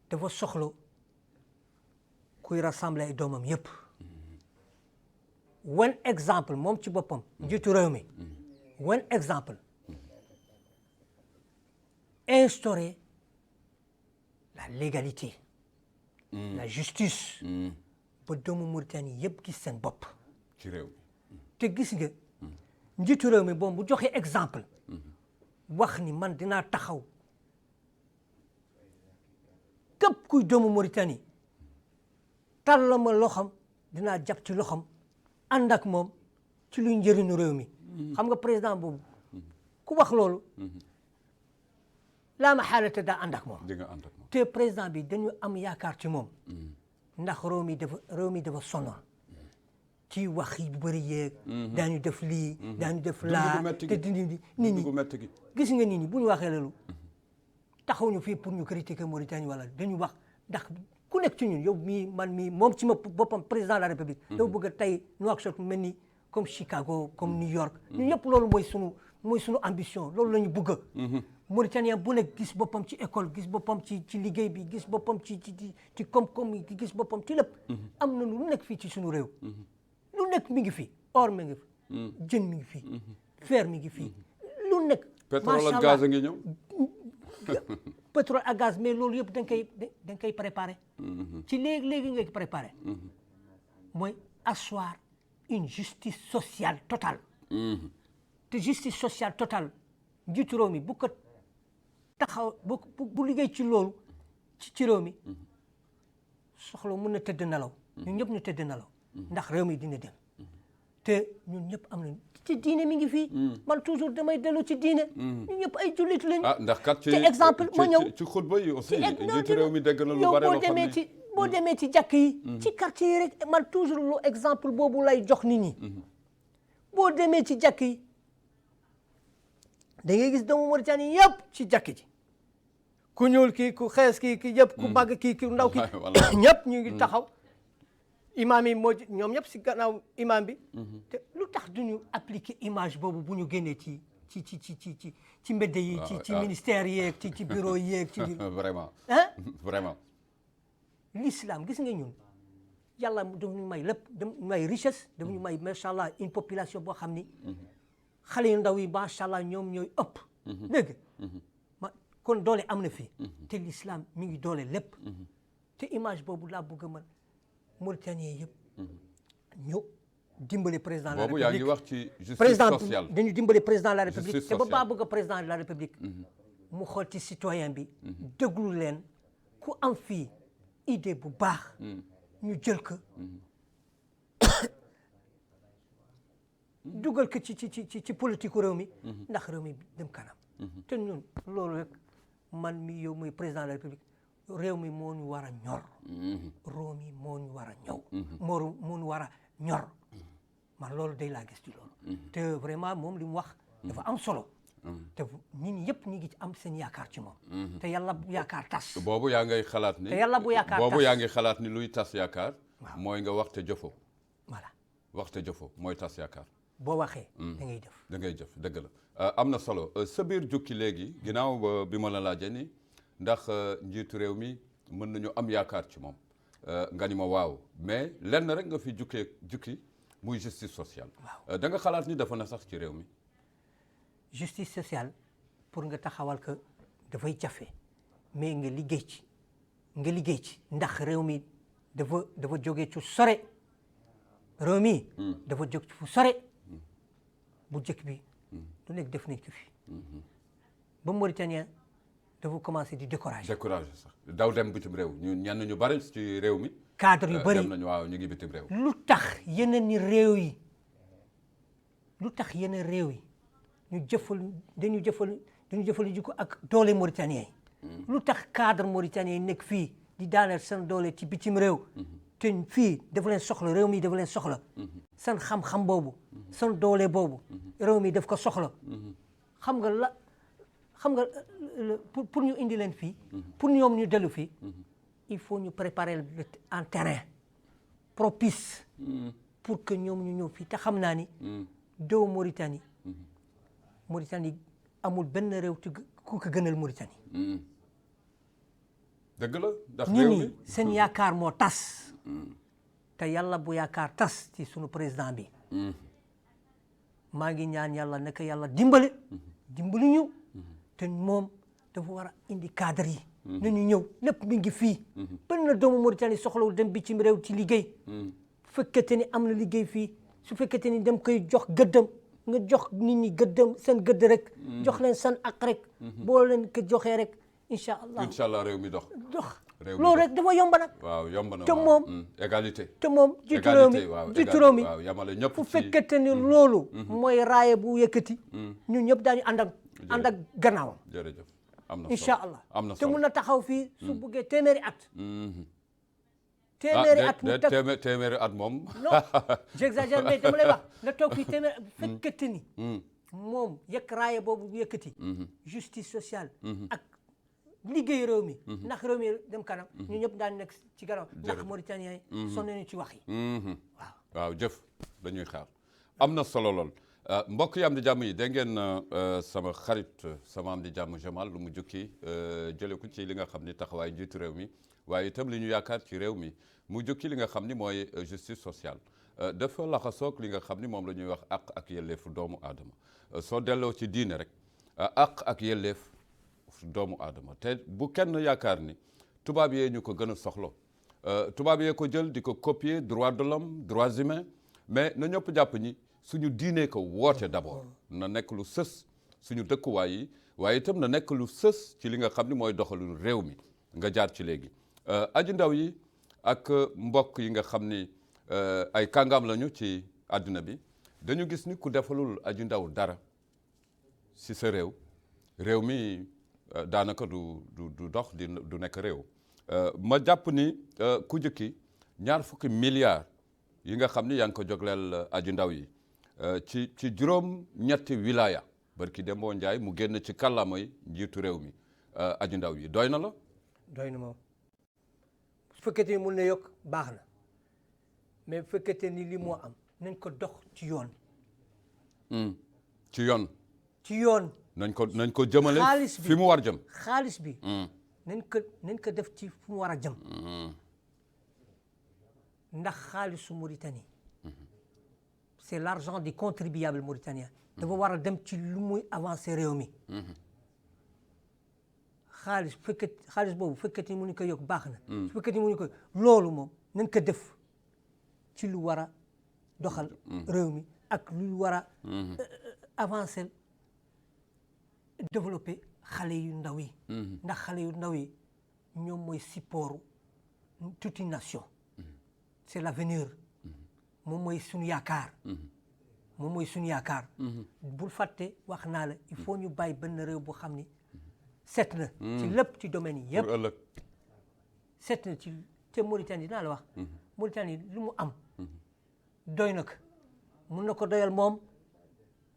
dafa soxla kuy rassembler ay doomam yëpp wan exemple moom ci boppam njiitu réew mi wan exemple instaurer la légalité la justice ba doomu Mauritanie yëpp gis seen bopp ci réew te gis nga njiitu réew mi bu joxe exemple wax ni man dinaa taxaw képp kuy doomu Mauritanie tàllal ma loxam dinaa jàpp ci loxam ànd ak moom ci luy njëriñu réew mi xam nga président boobu ku wax loolu laa ma xaalate daa ànd ak moom te président bi dañu am yaakaar ci moom ndax réew mi dafa sonal ci wax yi bu bëri yeeg daañu def lii daañu def laa te nit ñi gis nga nit ñi bu ñu waxee loolu taxaw ñu fii pour ñu critiquer Mauritanie wala dañu wax ndax ku nekk ci ñun yow mii man mii moom ci ma boppam président de la République dafa bëgg a tey Nouakchott mel ni comme Chicago comme New York ñun ñëpp loolu mooy sunu ambition loolu la ñu bëgg Mauritanien bu nekk gis boppam ci école gis boppam ci liggéey bi gis boppam ci koom-koom yi gis boppam ci lépp am na lu nekk fii ci sunu réew lu nekk mi ngi fi or mi ngi fi jën mi ngi fi fer mi ngi fi lu nekk pétrole ak gaz a ngi ñëw pétrole ak gaz mais loolu yëpp da nga koy préparé ci léegi nga koy préparé mooy asseoir une justice sociale totale te justice sociale totale njiitu réew mi bu ko taxaw bu liggéey ci loolu ci réew mi soxla mën na tëdd nelaw ñun ñëpp ñu tëdd nelaw ndax réew mi dina dem te ñun ñëpp am nañu ci diine mi ngi fii man toujours damay dellu ci diine ñun ñëpp ay jullit lañu ndax kat ci exemple ma ñëw ci xutba yi aussi njiitu réew mi dégg na lu bare loo xam ne boo demee ci jàkk yi ci quartier yi rek man toujours lu exemple boobu lay jox nit ñi boo demee ci jàkk yi da ngay gis doomu Mauritanie yëpp ci jàkk ji ku ñuul kii ku xees kii yëpp ku màgg kii ku ndaw kii ñëpp ñu ngi taxaw imam yi ñoom ñëpp si gannaaw imam bi te lu tax duñu appliquer image boobu bu ñu génnee ci mbedd yi ci ministère yeeg ci bureau yeeg ci vraiment l'islam gis nga ñun yàlla dafa ñu may lépp dafa ñu may richesse dafa ñu may macha allah une population boo xam ni xale yu ndaw yi macha allah ñoom ñooy ëpp dégg kon doole am na fii te l'islam mi ngi doole lépp te image boobu laa bëgg a mën Mauritanie yëpp ñu dimbale président de la boobu république yaa ngi wax ci justice sociale président dañu dimbale président de la république Justice te ba sociale. baa bëgg président de la république mu xool ci citoyen bi déglu leen ku am fii idée bu baax ñu jël ko dugal ko ci politique réew mi ndax réew mi dem kanam te ñun loolu rek man mi yow muy président de la république réew mi moo ñu war a ñor réew mi moo ñu war a ñëw moo ñu war a ñor man loolu day laa gis ci loolu te vraiment moom li mu wax dafa am solo te nit ñi yëpp ñi ngi ci am seen yaakaar ci moom te yàlla bu yaakaar tas boobu yaa ngay xalaat ni te yàlla bu yaakaar tas boobu yaa ngi xalaat ni luy tas yaakaar mooy nga wax te jëfoo voilà wax te jëfoo mooy tas yaakaar boo waxee da ngay def da ngay jëf dëgg la am na solo sa biir jukki léegi ginnaaw bi ma la laajee ni ndax njiitu réew mi mën nañu am yaakaar ci moom nga ni ma waaw mais lenn rek nga fi jukki muy justice sociale da nga xalaat ni dafa na sax ci réew mi justice sociale pour nga taxawal ko dafay jafe mais nga liggéey ci ndax réew mi dafa jóge ci sore réew mi dafa jóg fu sore bu jëkk bi lu nekk def nañ ko fi ba Mauritanien dafa commencé di découragé sax daw dem bitim réew ñu ñenn ñu bari ci réew mi cadre yu bëri dem nañu waaw ñu ngi bitim réew lu tax yeneen réew yi dañu jëfandikoo ak doole Mauritanien yi lu tax cadre Mauritanien yi nekk fii di daaneel seen doole ci bitim réew te fii dafa leen soxla réew mi dafa leen soxla seen xam-xam boobu seen doole boobu réew mi daf ko soxla xam nga pour ñu indi leen fii pour ñoom ñu dellu fii il faut ñu préparer un terrain propice pour que ñoom ñu ñëw fii te xam naa ni doo Mauritanie amul benn réew ku ko gënal Mauritanie dëgg la ndax nit réew ñi mi seen yaakaar moo tas te yàlla bu yaakaar tas ci sunu président bi maa ngi ñaan yàlla naka yàlla dimbali ñu te moom dafa war a indi cadre yi nañu ñëw lépp mi ngi fii benn doomu Mauritanie soxlawul dem bitim réew ci liggéey fekkete ni am na liggéey fii su fekkete ni dem koy jox gëddam nga jox nit ñi gëddam seen gëdd rek jox leen seen ak rek boo leen ko joxee rek incha allah réew mi dox loolu rek dafa yomb nag waaw yomb na te moom égalité te moom jiitu réew mi jiitu réew mi yamale ñëpp fu fekkete ni loolu mooy raaye bu yëkkati ñun ñëpp daañu ànd ak gannaawam jërëjëf am na solo incha allah am na te solo mun na taxaw fii su buggee téeméeri at téeméeri at moom non j'exagère mais dama lay wax na toog fii téeméeri at bu fekkete ni moom yëkk raaye boobu bu yëkkati justice sociale ak liggéey réew mi ndax réew mi dem kanam ñu ñëpp daan nekk ci gannaaw ndax Mauritaniens yi sonn nañu ci wax yi waaw jëf dañuy xaar am na solo lool mbokk yi am di jàmm yi dégg ngeen sama xarit sama am di jàmm Jamal lu mu jukki jële ko ci li nga xam ni taxawaay njiitu réew mi waaye itam li ñu yaakaar ci réew mi mu jukki li nga xam ni mooy justice sociale dafa laxasoog li nga xam ni moom la ñuy wax àq ak yelleefu doomu aadama soo delloo ci diine rek àq ak yelleef doomu aadama te bu kenn yaakaar ni tubaab yee ñu ko gën a soxlo tubaab yee ko jël di ko copier droit de l'homme droits humains mais na ñëpp jàpp ñi suñu diinee ko woote d'abord na nekk lu sës suñu dëkkuwaay yi waaye itam na nekk lu sës ci li nga xam ni mooy doxalu réew mi nga jaar ci léegi aji ndaw yi ak mbokk yi nga xam ni ay kàngam lañu ci àdduna bi dañu gis ni ku defalul aji ndaw dara si sa réew mi daanaka du dox du nekk réew ma jàpp ni ku jëkki 20 milliards yi nga xam ni yaa ngi ko jogleel aji ndaw yi ci juróom-ñetti wilaya barki Dembo Njaay mu génn ci kàllaamay njiitu réew mi aji ndaw yi doy na la doy na moom su fekkete ni mun na yokk baax na mais bu fekkete ni li moo am nañ ko dox ci yoon ci yoon nañ ko jëmale fi mu war jëm xaalis bi nañ ko def ci fu mu war a jëm ndax xaalisu Mauritanie c'est l'argent du contribuable mauritanien dafa war a dem ci lu muy avancer réew mi xaalis boobu fekkati ni mu ñu ko yokk baax na su fekkati ni mu ñu ko loolu moom nañ ko def ci lu war a doxal réew mi ak lu war a avancer développer xale yu ndaw yi ndax xale yu ndaw yi ñoom mooy support toute une nation c'est l'avenir moom mooy suñu yaakaar bul fàtte wax naa la il faut ñu bàyyi benn réew boo xam ni set na ci lépp ci domaine yi yëpp set na ci te Mauritanie dinaa la wax Mauritanie lu mu am doy na ko mun na ko doyal moom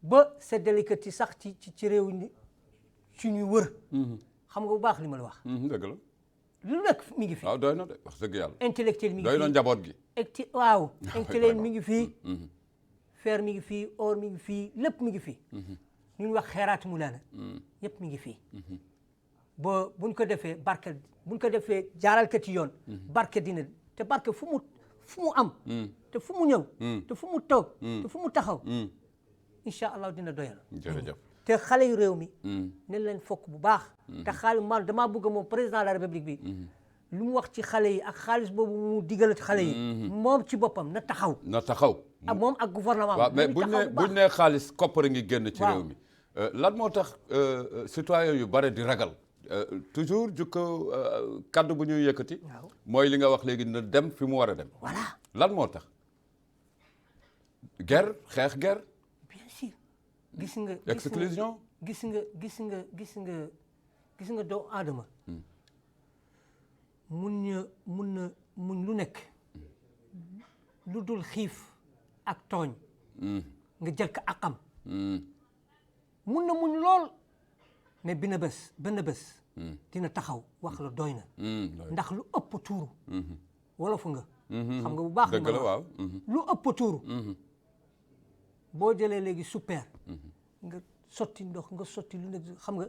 ba séddale ko ci sax ci réew ni ci ñuy wër xam nga bu baax li ma la wax dëgg la lu nekk mi ngi fi waaw doy na de wax dëgg yàlla intellectuel mi ngi doy na njaboot gi waaw intellectuel mi ngi fii fer mi ngi fii or mi ngi fii lépp mi ngi fii ñu wax xeeraat mu laana yëpp mi ngi fii ba buñ ko defee barke buñ ko defee jaaral ko ci yoon barke dina te barke fu mu am te fu mu ñëw te fu mu toog te fu mu taxaw incha allah dina doyal jërëjëf te xale yu réew mi ne leen fokk bu baax te xaalis man damaa bëgg moom président de la république bi lu mu wax ci xale yi ak xaalis boobu mu digal ci xale yi moom ci boppam na taxaw ak moom ak gouvernement waaw mais buñ ne xaalis koppar ngi génn ci réew mi lan moo tax citoyen yu bare di ragal toujours jukko kaddu bu ñuy yëkkati mooy li nga wax léegi na dem fi mu war a dem voilà lan moo tax guerre xeex guerre bien sûr gis nga exclusion gis nga doomu aadama mun na lu nekk lu dul xiif ak tooñ nga jël ko akam mun na muñ lool mais benn bés dina taxaw wax la doy na ndax lu ëpp tuuru wolof nga xam nga bu baax dëgg la waaw lu ëpp tuuru boo jëlee léegi super nga sotti ndox nga sotti lu nekk xam nga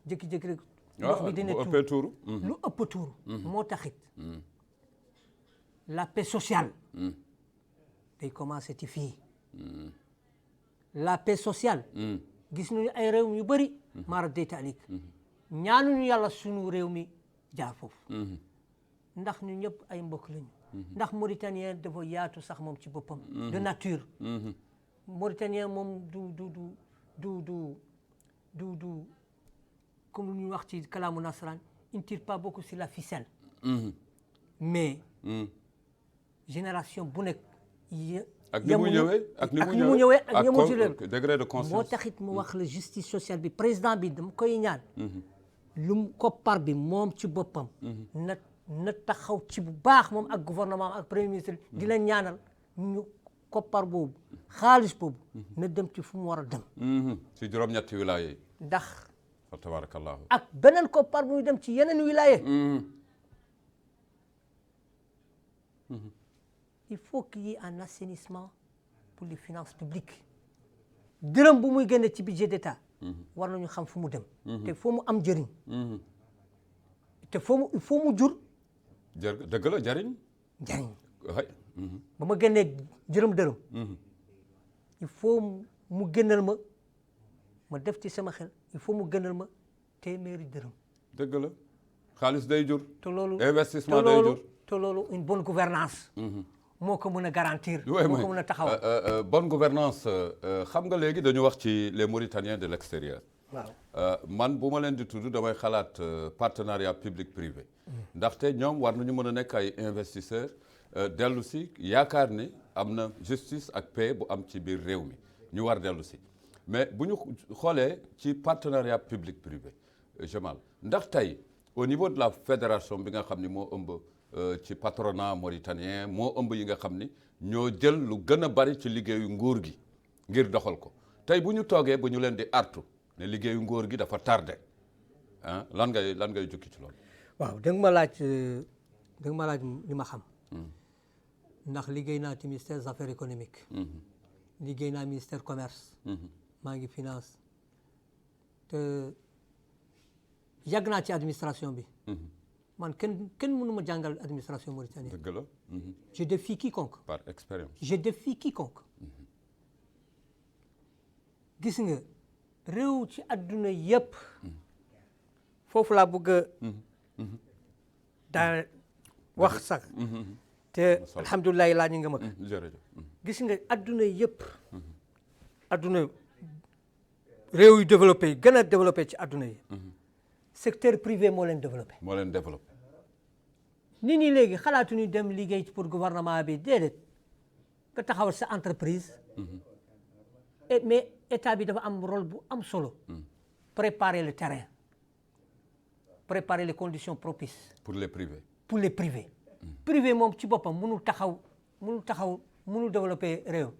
jékki-jékki rek ndox bi dina tuuru lu ëpp tuuru moo taxit la paix sociale day commencé ci fii la paix sociale gis nañu ay réew yu bëri maara détaalik ñaanuñu yàlla sunu réew mi jaar foofu ndax ñu ñëpp ay mbokk lañu ndax Mauritanien dafa yaatu sax moom ci boppam de nature Mauritanien moom du comme lu ñuy wax ci kalaamu nasaraan il ne tire pas beaucoup sur la ficelle. mais. génération bu nekk. ak ni mu ñëwee ak ñamu ci leen degré de conscience. moo taxit mu wax la justice sociale bi président bi dama koy ñaan. lu koppar bi moom ci boppam. na taxaw ci bu baax moom ak gouvernement ak premier ministre di leen ñaanal ñu koppar boobu xaalis boobu. na dem ci fu mu war a dem. ci juróom-ñetti wilaya yi. ndax. fa tabarakallahu. ak beneen koppar bu ñu dem ci yeneen wilaya. il faut qu'il y ait un assainissement pour les finances publiques dërëm bu muy génne ci budget d'État war nañu xam fu mu dem te foo mu am njëriñ te il faut mu jur dëgg la njëriñ ba ma génnee dërëm il faut mu génnal ma def ci sama xel il faut mu génnal ma téeméeri dërëm dëgg la xaalis day jur te loolu investissement day jur te loolu une bonne gouvernance moo ko mën a garantir. moo ko mën a taxawal bonne gouvernance xam nga léegi dañu wax ci les Mauritaniens de l'extérieur. waaw man bu ma leen di tudd damay xalaat partenariat public privé. ndaxte ñoom war nañu mën a nekk ay investisseurs dellu si yaakaar ni am na justice ak paix bu am ci biir réew mi ñu war dellu si mais bu ñu xoolee ci partenariat public privé Jamal ndax tey au niveau de la fédération bi nga xam ni moo ëmb. ci patronat mauritanien moo ëmb yi nga xam ni ñoo jël lu gën a bari ci liggéeyu nguur gi ngir doxal ko tey bu ñu toogee bu ñu leen di artu ne liggéeyu nguur gi dafa tardé ah lan ngay jukki ci loolu. waaw da nga ma laaj li ma xam. ndax liggéey naa ci ministère des affaires économiques. liggéey naa ministère commerce. maa ngi finance te yàgg naa ci administration bi. man kenn mënu ma jàngal administration mauritanienne. dëgg la. je défie quiconque. par expérience. je défie quiconque. gis nga réew ci adduna yëpp. foofu laa bëgg a. daa wax sax. te alhamdulilah laaj nga ma ko. jërëjëf. gis nga adduna yëpp. adduna réew yu développé yi gën a développé ci adduna yi. secteur privé moo leen développé. moo leen développé. nit ñi léegi xalaatuñu dem liggéey pour gouvernement bi déedéet nga taxawal sa entreprise. mais état bi dafa am rôle bu am solo. préparer le terrain préparer les conditions propices. pour les privés. pour les privés. privé moom ci boppam mënul mënul développer réew.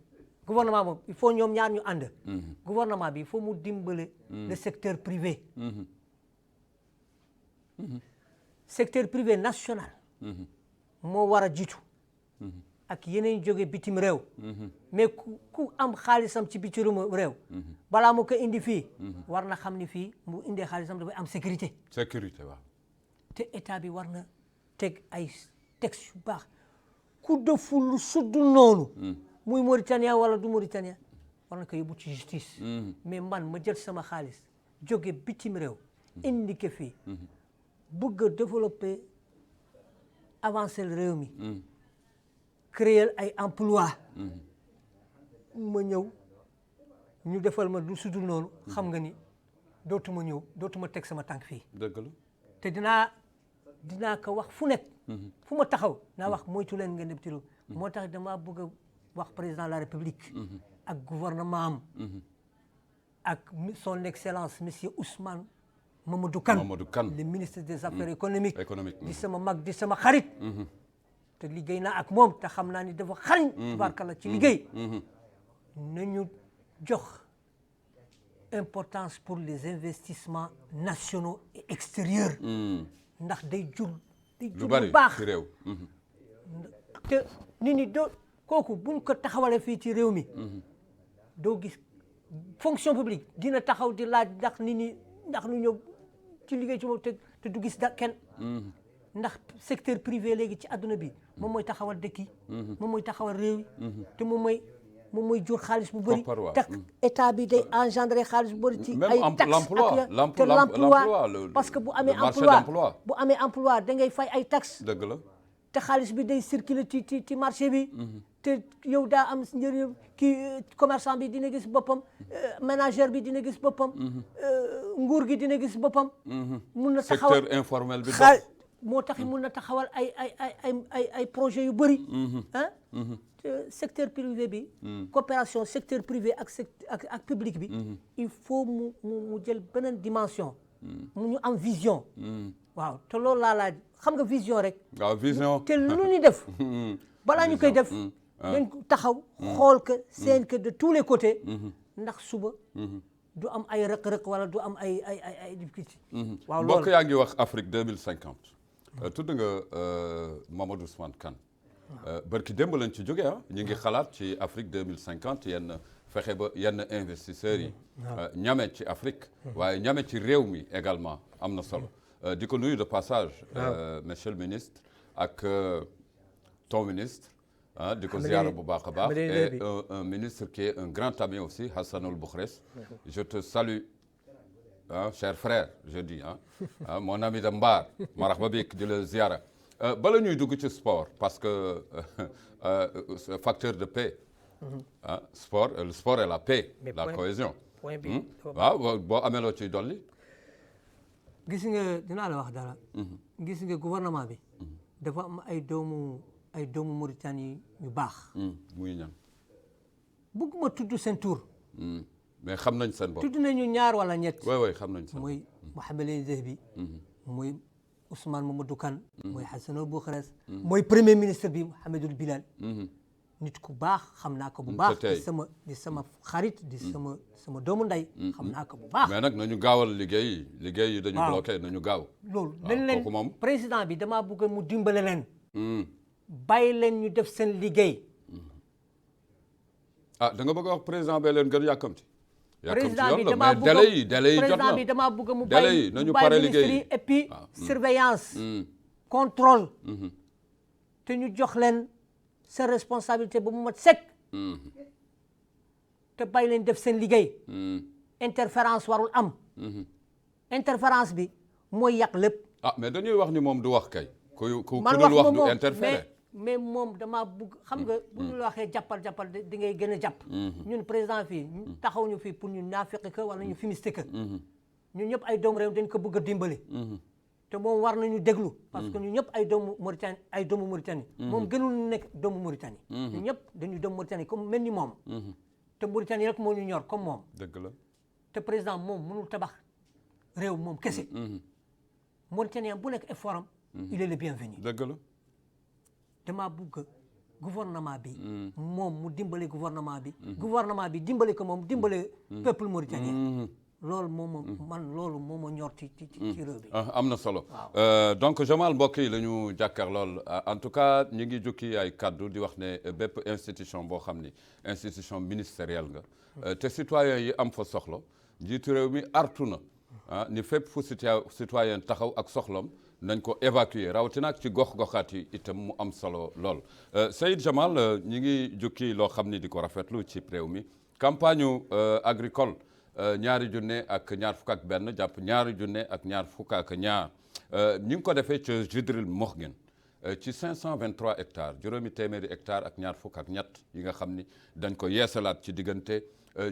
gouvernement moom il faut ñoom ñaar ñu ànd. gouvernement bi il faut mu dimbale. le secteur privé. secteur privé national. moo war a jiitu. ak yeneen jóge bitim réew. mais ku am xaalisam ci bitim réew. balaa mu ko indi fii. war na xam ni fii mu indee xaalisam dafay am sécurité. sécurité waaw. te état bi war na teg ay texte yu baax ku deful lu suddu noonu. muy Mauritanien wala du Mauritanien war na ko yóbbu ci justice. mais man ma jël sama xaalis jóge bitim réew. indi ko fii. bëgg a développer avancer réew mi. créer ay emploi ma ñëw ñu defal ma lu sudul noonu. xam nga ni dootuma teg sama tànk fii. dëgg la. te dinaa ko wax fu nekk. fu ma taxaw naa wax moytu leen ngeen dem ci réew. moo tax damaa bëgg a wax président de la république. ak gouvernement am. ak son excellence monsieur Ousmane Mamadou Kane le ministre des affaires économiques. di sama mag di sama xarit. te liggéey naa ak moom te xam naa ni dafa xariñ. tubaarkalla ci liggéey. nañu jox importance pour les investissements nationaux et extérieurs. ndax day jur lu baax réew. te nit ñi kooku buñ ko taxawalee fii ci réew mi. doo gis fonction publique dina taxaw di laaj ndax nit ñi ndax ñu ñëw ci liggéey ci moom te du gis kenn. ndax secteur privé léegi ci àdduna bi moom mooy taxawal dëkk yi. moom mooy taxawal réew yi. te moom mooy jur xaalis bu bëri. tax état bi day engendrer xaalis bu bëri ci ay taxes te l'emploi parce que bu amee emploi da ngay fay ay taxes. dëgg la te xaalis bi day circuler ci marché bi te yow daa am njëriñ kii commerçant bi dina gis boppam ménagère bi dina gis boppam nguur gi dina gis boppam mun na taxawal secteur informel bi moo tax mun na taxawal ay projet yu bëri ah secteur privé bi coopération secteur privé ak public bi il faut mu jël beneen dimension mu ñu am vision waaw te loolu laa laaj xam nga vision rek waaw vision te lu ñu def balaa ñu koy def dañ taxaw xool que seen que de tous les côtés ndax suba du am ay rëq-rëq wala du am ay difficulté waaw loolu bokk yaa ngi wax Afrique 2050 tudd nga Mamadou Ousmane Kane barki démb lañ ci jóge ñu ngi xalaat ci Afrique 2050 yenn fexe ba yenn investisseurs yi ñame ci Afrique waaye ñame ci réew mi également am na solo di ko nuyu de passage monsieur le ministre ak ton ministre di ko ziyaara bu baax a baax et un ministre qui est un grand ami aussi Hassanoul Boukhres je te salue cher frère je dis mon ami de mbaar marhaba bik di la ziyaara bala ñuy dugg ci sport parce que facteur de paix sport le sport est la paix la cohésion waaw boo amee loo ciy dolli gis nga dinaa la wax dara gis nga gouvernement bi dafa am ay doomu Mauritanie yu baax muy ñan bëgguma tudd seen tur mais xam nañ seen bopp tudd nañu ñaar wala ñett oui xam nañ seen mooy Mohamed El Zehbi mooy Ousmane Mamadou Kane mooy Hassanoul Boukhres mooy premier ministre bi Mohamedou Bilal nit ku baax xam naa ko bu baax di sama xarit di sama doomu ndey xam naa ko bu baax mais nag nañu gaawal liggéey yi dañu bloqué nañu gaaw loolu nañ leen président bi damaa bëgg mu dimbale leen bàyyi leen ñu def seen liggéey da nga bëgg a wax président bee leen gën yàkkamti président bi damaa bëgg délai yi jot na président bi damaa bëgg mu bàyyi nañu pare liggéey et puis surveillance contrôle te ñu jox leen seen responsabilité ba mu mat sec te bàyyi leen def seen liggéey interférence warul am interférence bi mooy yàq lépp mais dañuy wax ni moom du wax kay ku dul wax du interféré mais moom damaa bugg xam nga bu ñu la waxee jàppal di ngay gën a jàpp ñun président fii taxaw ñu fii pour ñu naafeq ka wala ñu fimiste ka ñun ñëpp ay doomu réew dañ ko bëgg a dimbali te moom war nañu déglu parce que ñu ñëpp ay doomu Mauritanie moom gënul nekk doomu Mauritanie ñu ñëpp dañuy doomu Mauritanie comme mel ni moom te Mauritanie rek moo ñu ñor comme moom dëgg la te président moom mënul tabax réew moom kese Mauritanien bu nekk effort am il est le bienvenu dëgg la dama bëgg gouvernement bi moom mu dimbale gouvernement bi dimbale ko moom dimbale peuple mauritanien loolu loolu moo ma ñor ci réew bi am na solo donc Jamal mbokk yi la ñu jàkkaar lool en tout cas ñu ngi jukki ay kaddu di wax ne bépp institution boo xam ni institution ministérielle nga te citoyen yi am fa soxla njiitu réew mi artu na ni fépp fu citoyen taxaw ak soxlam nañ ko évacuer rawatina ak ci gox-goxaat yi itam mu am solo lool Seyd Jamal ñi ngi jukki loo xam ni di ko rafetlu ci réew mi campagne agricole ñaari junne ak ñaar fukk ak benn jàpp ñaari junne ak ñaar fukk ak ñaar ñi ngi ko defee ci Jidril Mokhgen ci 523 hectares juróomi téeméeri hectares ak ñaar fukk ak ñett yi nga xam ni dañ ko yeesalaat ci diggante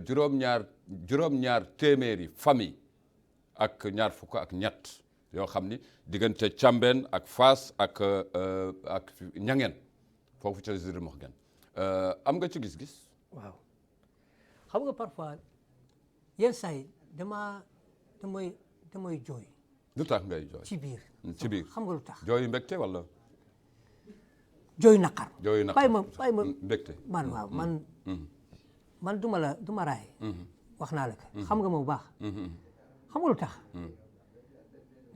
juróom-ñaar téeméeri famille ak ñaar fukk ak ñett yoo xam ni diggante Cambène ak Fass ak Niangène foofu ca Jidril Mokhgen am nga ci gis-gis. waaw xam nga parfois yenn saa yi damay jooy. lu tax ngay jooy. ci biir xam nga lu tax. jooyu mbégte wala. jooyu naqar. jooyu naqar bàyyi ma mbégte. man du ma raay. wax naa la ko. xam nga ma bu baax. xam nga lu tax.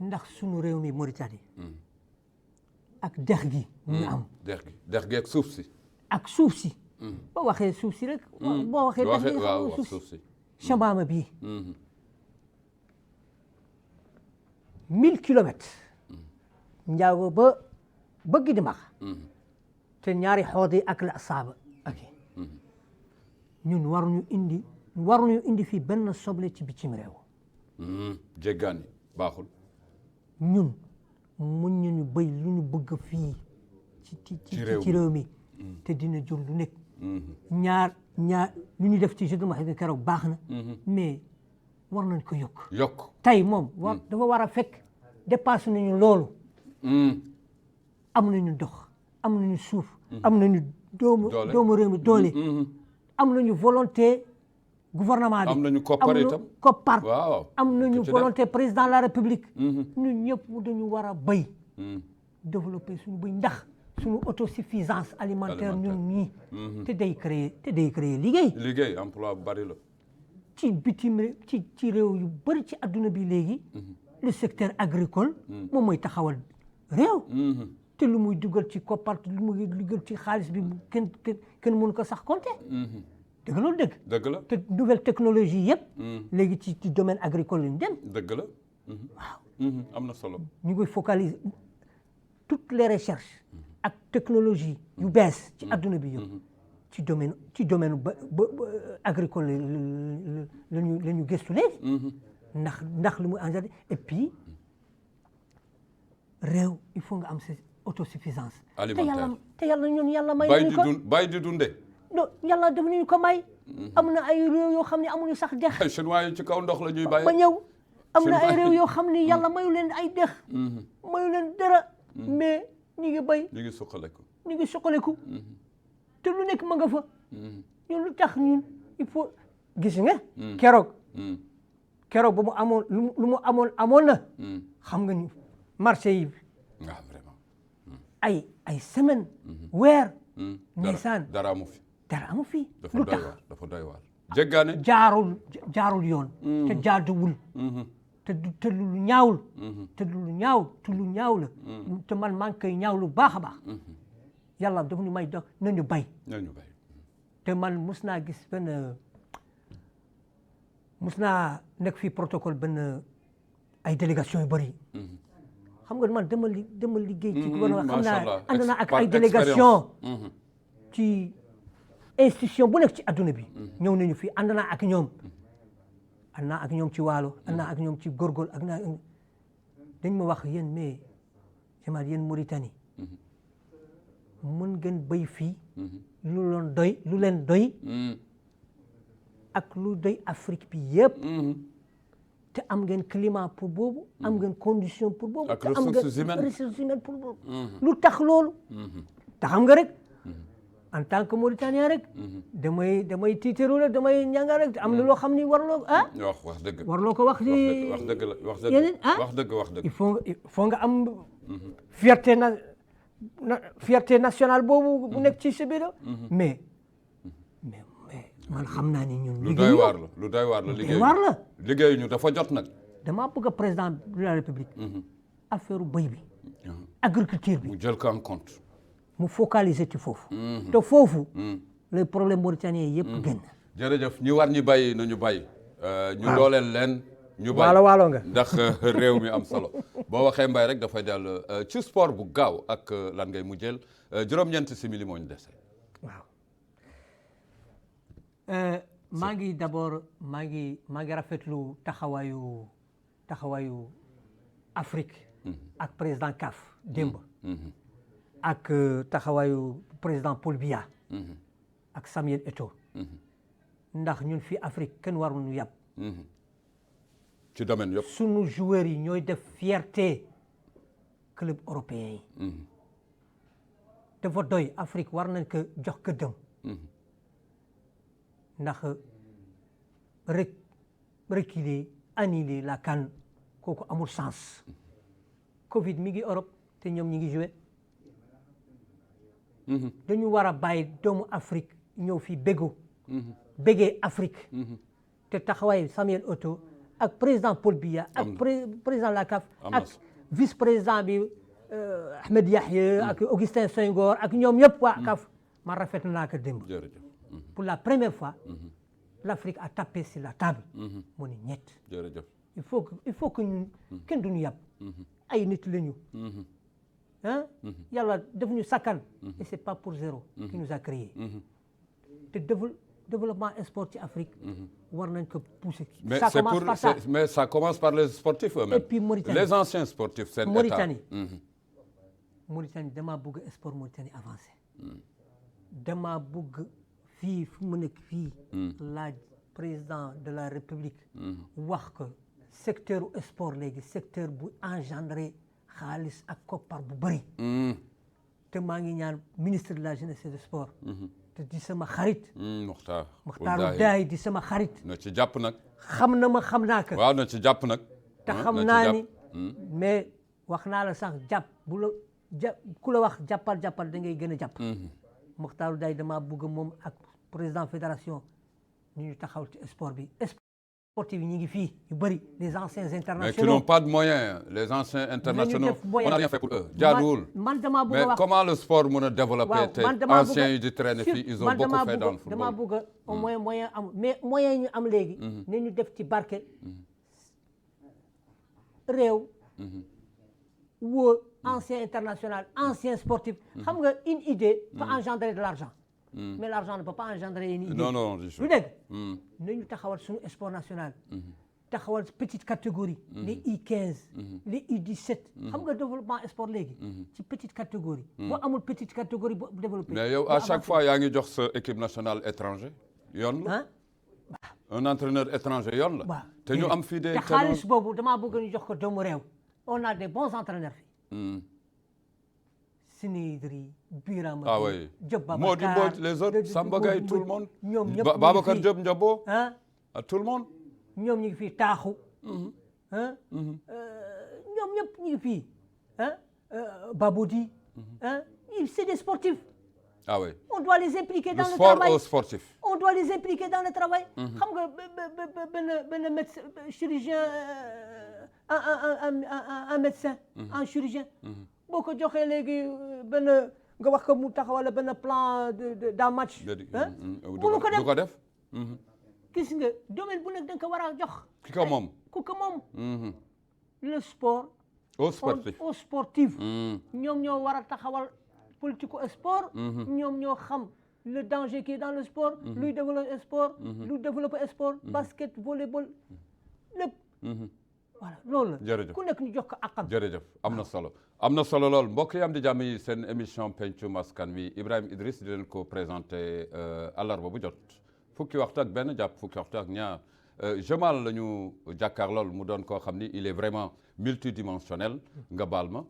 ndax sunu réew mi Mauritanie. ak dex gi. ñu am dex gi ak suuf si. ak suuf si. boo waxee suuf si rek. boo waxee dex gi xam nga suuf si. Chambaama bii. 1000 kilomètres. njaago ba Gidimax. te ñaari xoot yi ak la saaba ak ñun waruñu indi fii benn soble ci bitim réew. jéggaani baaxul. ñun mun ñu béy lu ñu bëgg fii ci réew mi te dina jur lu nekk ñaar lu ñu def ci Jeux Olympiques keroog baax na mais war nañ ko yokk tey moom dafa war a fekk dépassé nañu loolu am nañu dox am nañu suuf am nañu doomu réew mi doole am nañu volonté gouvernement bi am nañu koppar itam koppar am nañu volonté président de la république ñun ñëpp dañu war a béy développer suñu béy ndax suñu autosuffisance alimentaire ñun ñii te day créer liggéey emploi bu bari la ci bitim ci réew yu bëri ci adduna bi léegi le secteur agricole moom mooy taxawal réew te lu muy dugal ci koppar lu muy dugal ci xaalis bi kenn mënu ko sax compter dëgg loolu dëgg la te nouvelle technologie yëpp léegi ci domaine agricole lañu dem dëgg la waaw am na solo ñu ngi focaliser toutes les recherches ak technologie yu bees ci adduna bi yëpp ci domaine ba agricole la ñu gëstu léegi ndax li muy engrais et puis réew il faut nga am sa autosuffisance alimentaire te yàlla ñun yàlla may nañu ko bàyyi di dunde non yàlla def nañu ko may am na ay réew yoo xam ne amuñu sax dex chinois yi ci kaw ndox la ñuy bàyyi ba ñëw am na ay réew yoo xam ne yàlla mayu leen ay dex mayu leen dara mais ñu ngi béy ñu ngi suqaleku te lu nekk ma nga fa ñun lu tax ñun il faut gis nga keroog ba mu amoon lu mu amoon na xam nga ni marché yi vraiment ay semaine weer ndeysaan dara amu fi lu tax dafa doy waar jéggaane jaarul yoon te jaaduwul te lu ñaawul te lu ñaaw la te man maa ngi koy ñaaw lu baax a baax yàlla dafa ñu may dox nañu bay te man mus naa gis mus naa nekk fii protocole benn ay délégation yu bëri xam nga man dama liggéey ci gouvernement xam naa ànd naa ak ay délégation ci institution bu nekk ci adduna bi ñëw nañu fii ànd naa ak ñoom ci Waalo ànd naa ak ñoom ci Gorgol dañ ma wax yéen mais jamaat yéen Mauritanie mën ngeen béy fii lu leen doy ak lu doy Afrique bi yëpp te am ngeen climat pour boobu am ngeen condition pour boobu ak te am ressources ngeen pour boobu lu tax loolu te xam nga rek en tant que Mauritanien rek damay tiitaru rek damay ñanga rek am na loo xam ni warloo wax dëgg warloo ko wax ci wax dëgg la wax dëgg il faut nga am fierté nationale boobu bu nekk ci sa biir mais man xam naa ni ñun lu doy waar la liggéey ñu dafa jot nag damaa bëgg a président de la république affaire béy bi agriculture bi mu jël ko en compte mu focaliser ci foofu te foofu les problèmes mauritaniens yëpp génn jërëjëf ñi war ñi bàyyi nañu bàyyi ñu dooleel leen ñu bàyyi waalo nga ndax réew mi am solo boo waxee mbay rek dafay dell ci sport bu gaaw ak lan ngay mujjeel juróom-ñeenti simili moo ñu dese waaw maa ngi d'abord maa ngi rafetlu taxawaayu Afrique ak président CAF démb ak taxawaayu président Paul Biya ak Samuel Eto'o ndax ñun fii Afrique kenn waruñu yàpp ci domaine yëpp sunu joueurs yi ñooy def fierté club européen yi dafa doy Afrique war nañ ko jox gëddëm ndax reculer annuler la CAN kooku amul sens Covid mi ngi Europe te ñoom ñi ngi joué dañu war a bàyyi doomu Afrique ñëw fii bégee Afrique te taxawaay Samuel Eto'o ak président Paul Biya ak président la CAF ak vice président bi Ahmed Yahya ak Augustin Senghor ak ñoom ñëpp waa CAF ma rafet naa ko démb pour la première fois l'Afrique a tapé sur la table mu ni ñett il faut que ñun kenn duñu yàpp ay nit lañu ah yàlla def ñu sakkan et c'est pas pour zéro qui nous a créé te développement sport ci Afrique war nañ ko pousser mais ça commence par les sportifs eux-mêmes et puis Mauritanie les anciens sportifs seen état Mauritanie Mauritanie damaa bëgg sport Mauritanie avancé. damaa bëgg fii fu mu nekk fii. laaj président de la République. wax ko secteur sport léegi secteur bu engendré xaalis ak koppar bu bëri. te maa ngi ñaan ministre de la jeunesse et du sport. te di sama xarit. Mokhtar Daay di sama xarit. na ci jàpp nag. xam na ma xam naa ko. waaw na ci jàpp nag. te xam naa ni mais wax naa la sax jàpp bu la ku la wax jàppal da ngay gën a jàpp. Mokhtar Daay damaa bëgg moom ak président fédération ñu taxaw ci sport bi. sportifs yi ñu ngi fii yu bëri les anciens internationaux. mais qui n'ont pas de moyens les anciens internationaux on n'a rien fait pour eux. jaaduwul man damaa bëgg a wax mais comment le sport mën a développer te anciens yi di traîner fii ils ont beaucoup fait dans le football. damaa bëgg au moins moyen am mais moyen ñu am léegi. ne ñu def ci barke. réew. woo ancien international ancien sportif. xam nga une idée peut engendrer de l'argent. mais l'argent ne peut pas engendrer une idée. non lu dégg. nañu taxawal suñu sport national. taxawal petite catégorie. les U15. les U17. xam nga développement sport léegi. ci petite catégorie. boo amul petite catégorie boo développé. mais yow à chaque fois yaa ngi jox sa équipe nationale étranger yoon la. un entraîneur étranger yoon la. te ñu am fii des. te xaalis boobu damaa bëgg ñu jox ko doomu réew. on a des bons entraîneurs fii. Sinidri, Birama, Diop Babacar, les autres, Samba Gaye, tout le monde. Babacar Diop Ndiabo, tout le monde. Ñoom ñu ngi fii Taaxu. ñoom ñëpp ñu ngi fii. Baboudi. C'est des sportifs. Ah oui. On doit les impliquer dans le sport travail. Aux sportifs. On doit les impliquer dans le travail. xam nga benn médecin chirurgien un médecin. un chirurgien. boo ko joxee léegi benn nga wax ko mu taxawal benn plan d'un match. mënu ko def. gis nga domaine bu nekk da nga ko war a jox. ki ko moom. ku ko moom. le sport. au sportif au sportif. ñoom ñoo war a taxawal politique au sport. ñoom ñoo xam le danger qui est dans le sport. luy développer sport. luy développer sport. basket volleyball lépp. voilà loolu la. jërëjëf ku nekk ñu jox ko akam. jërëjëf am na solo am na solo lool mbokk yi am di jàmm yi seen émission pencum askan wi Ibrahima Idriss di leen ko présenté àllarba bu jot fukki waxtu ak benn jàpp fukki waxtu ak ñaar Jamal la ñu jàkkaar lool mu doon koo xam ni il est vraiment multidimensionnel nga baal ma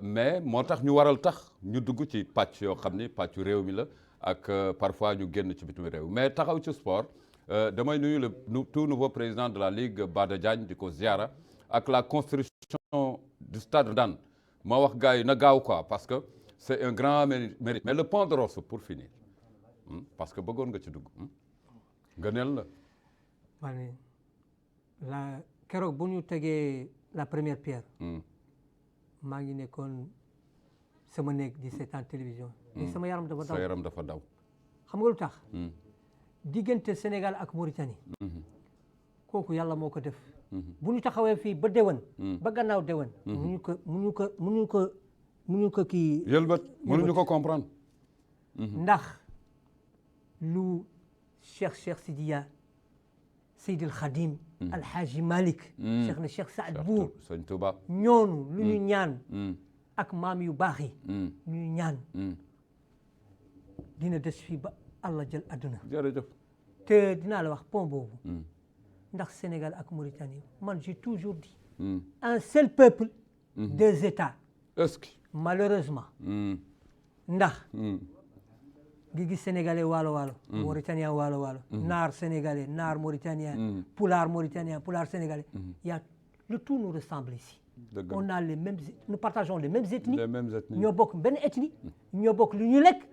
mais moo tax ñu waral tax ñu dugg ci pàcc yoo xam ni pàccu réew mi la ak parfois ñu génn ci bitim réew mais taxaw ci sport damay nuyu le tout nouveau président de la Ligue Bada Diagne di ko ziara ak la construction du stade Ndane ma wax gars yi na gaaw quoi parce que c'est un grand mérite mais le pont de Rosso pour finir parce que bëggoon nga ci dugg nga neel la. la keroog bu ñu tegee la première pierre. maa ngi nekkoon sama néeg di seetaan télévision. mais sama yaram dafa daw sa yaram dafa daw. xam nga lu tax. diggante Sénégal ak Mauritanie. kooku yàlla moo ko def. bu ñu taxawee fii ba déwén. ba gannaaw déwén. mënuñu ko kii. yëlbat mënuñu ko comprendre. ndax lu Cheikh Sidiya Seydil Khadim. Alhaji Malick. Cheikh na Cheikh Saad Bou. Sëñ Touba. ñoonu lu ñu ñaan. ak maam yu baax yi. ñu ñaan. dina des fii ba Allah jël adduna. jërëjëf. te dinaa la wax pont boobu. ndax Sénégal ak Mauritanie man j'ai toujours dit. un seul peuple. deux États. est-ce que. malheureusement. ndax. gi gis sénégalais waalo mauritanien waalo naar sénégalais naar mauritanien. pulaar mauritanien pulaar sénégalais. y a le tout nous ressemble ici. on a les mêmes nous partageons les mêmes ethnies. ñoo bokk benn ethnie. ñoo bokk lu ñu lekk.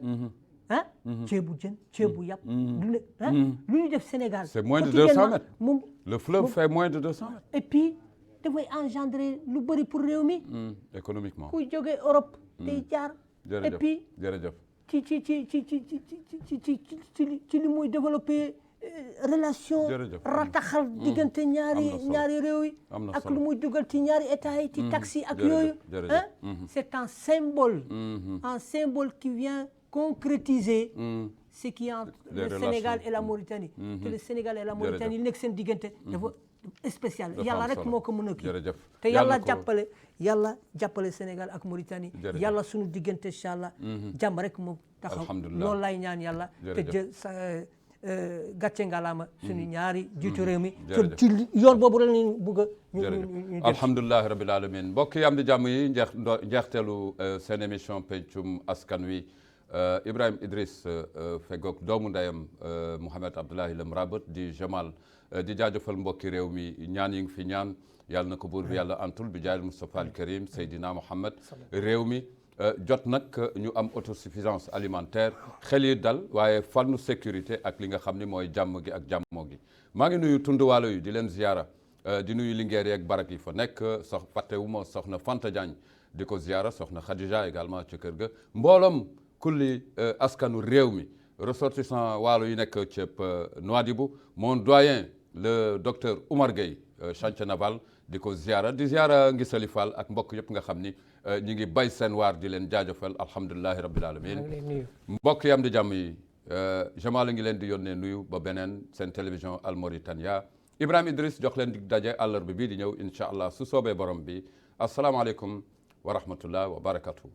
ceebu jën ceebu yàpp. lu ñu def Sénégal. c'est moins de 200 mètres. le fleuve fait moins de 200 mètres. et puis dafay engendrer lu bëri pour réew mi. économiquement. kuy jógee Europe. day jaar. et puis jërëjëf. ci li muy développer relation. rataxal diggante ñaari réew yi. ak lu muy dugal ci ñaari état yi ci taxi ak yooyu. c'est un symbole. un symbole qui vient concrétiser ce qui est entre le Sénégal et la Mauritanie. te le Sénégal et la Mauritanie li nekk seen diggante spécial dafa yàlla am rek solo. moo ko mën a kii jërëjëf te yàlla ko- jàppale Sénégal ak Mauritanie Jërëjëf. yàlla suñu diggante incha allah jàmm rek moo taxaw Alhamdulillah. loolu lay ñaan yàlla te Jërëjëf. gàcce ngalaama suñu ñaari jiitu réew mi Jërëjëf. ci yoon boobu rek lañu bëgg a ñu jërëjëf alhamdulilahi rabil alamin mbokk yi am di jàmm yi njeexteelu seen émission pencum askan wi Ibrahima Idriss fegoog doomu ndeyam Mouhamed Abdoulaye Lem Rabat di Jamal di jaajëfal mbokki réew mi ñaan yi ngi fi ñaan yàlla na ko buur bi yàlla antul bi jaayil Moustapha al Karim Seydina Mouhamed réew mi jot nag ñu am autosuffisance alimentaire xel yi dal waaye fànnu sécurité ak li nga xam ni mooy jàmm gi ak jàmmoo gi maa ngi nuyu tunduwaalo yi di leen ziyaara di nuyu Linguère yeeg barak yi fa nekk fàttewuma soxna Fanta Diagne di ko ziyaara soxna Khadija également ci kër ga mbooloom kulli askanu réew mi ressortissant waalo yi nekk ceeb Nouadhibou mon doyen le docteur Oumar Gueye chantier naval di ko ziyaara di ziyaara Ngisali Fall ak mbokk yëpp nga xam ni ñi ngi bay seen waar di leen jaajëfal alhamdulilahi rabbil alamin mbokk yi am di jàmm yi Jamal a ngi leen di yónnee nuyu ba beneen seen télévision Al Mauritania Ibrahima Idriss jox leen dig daje àllarba bii di ñëw incha allah su soobee borom bi asalaamaaleykum wa rahmatullah wa barakatuh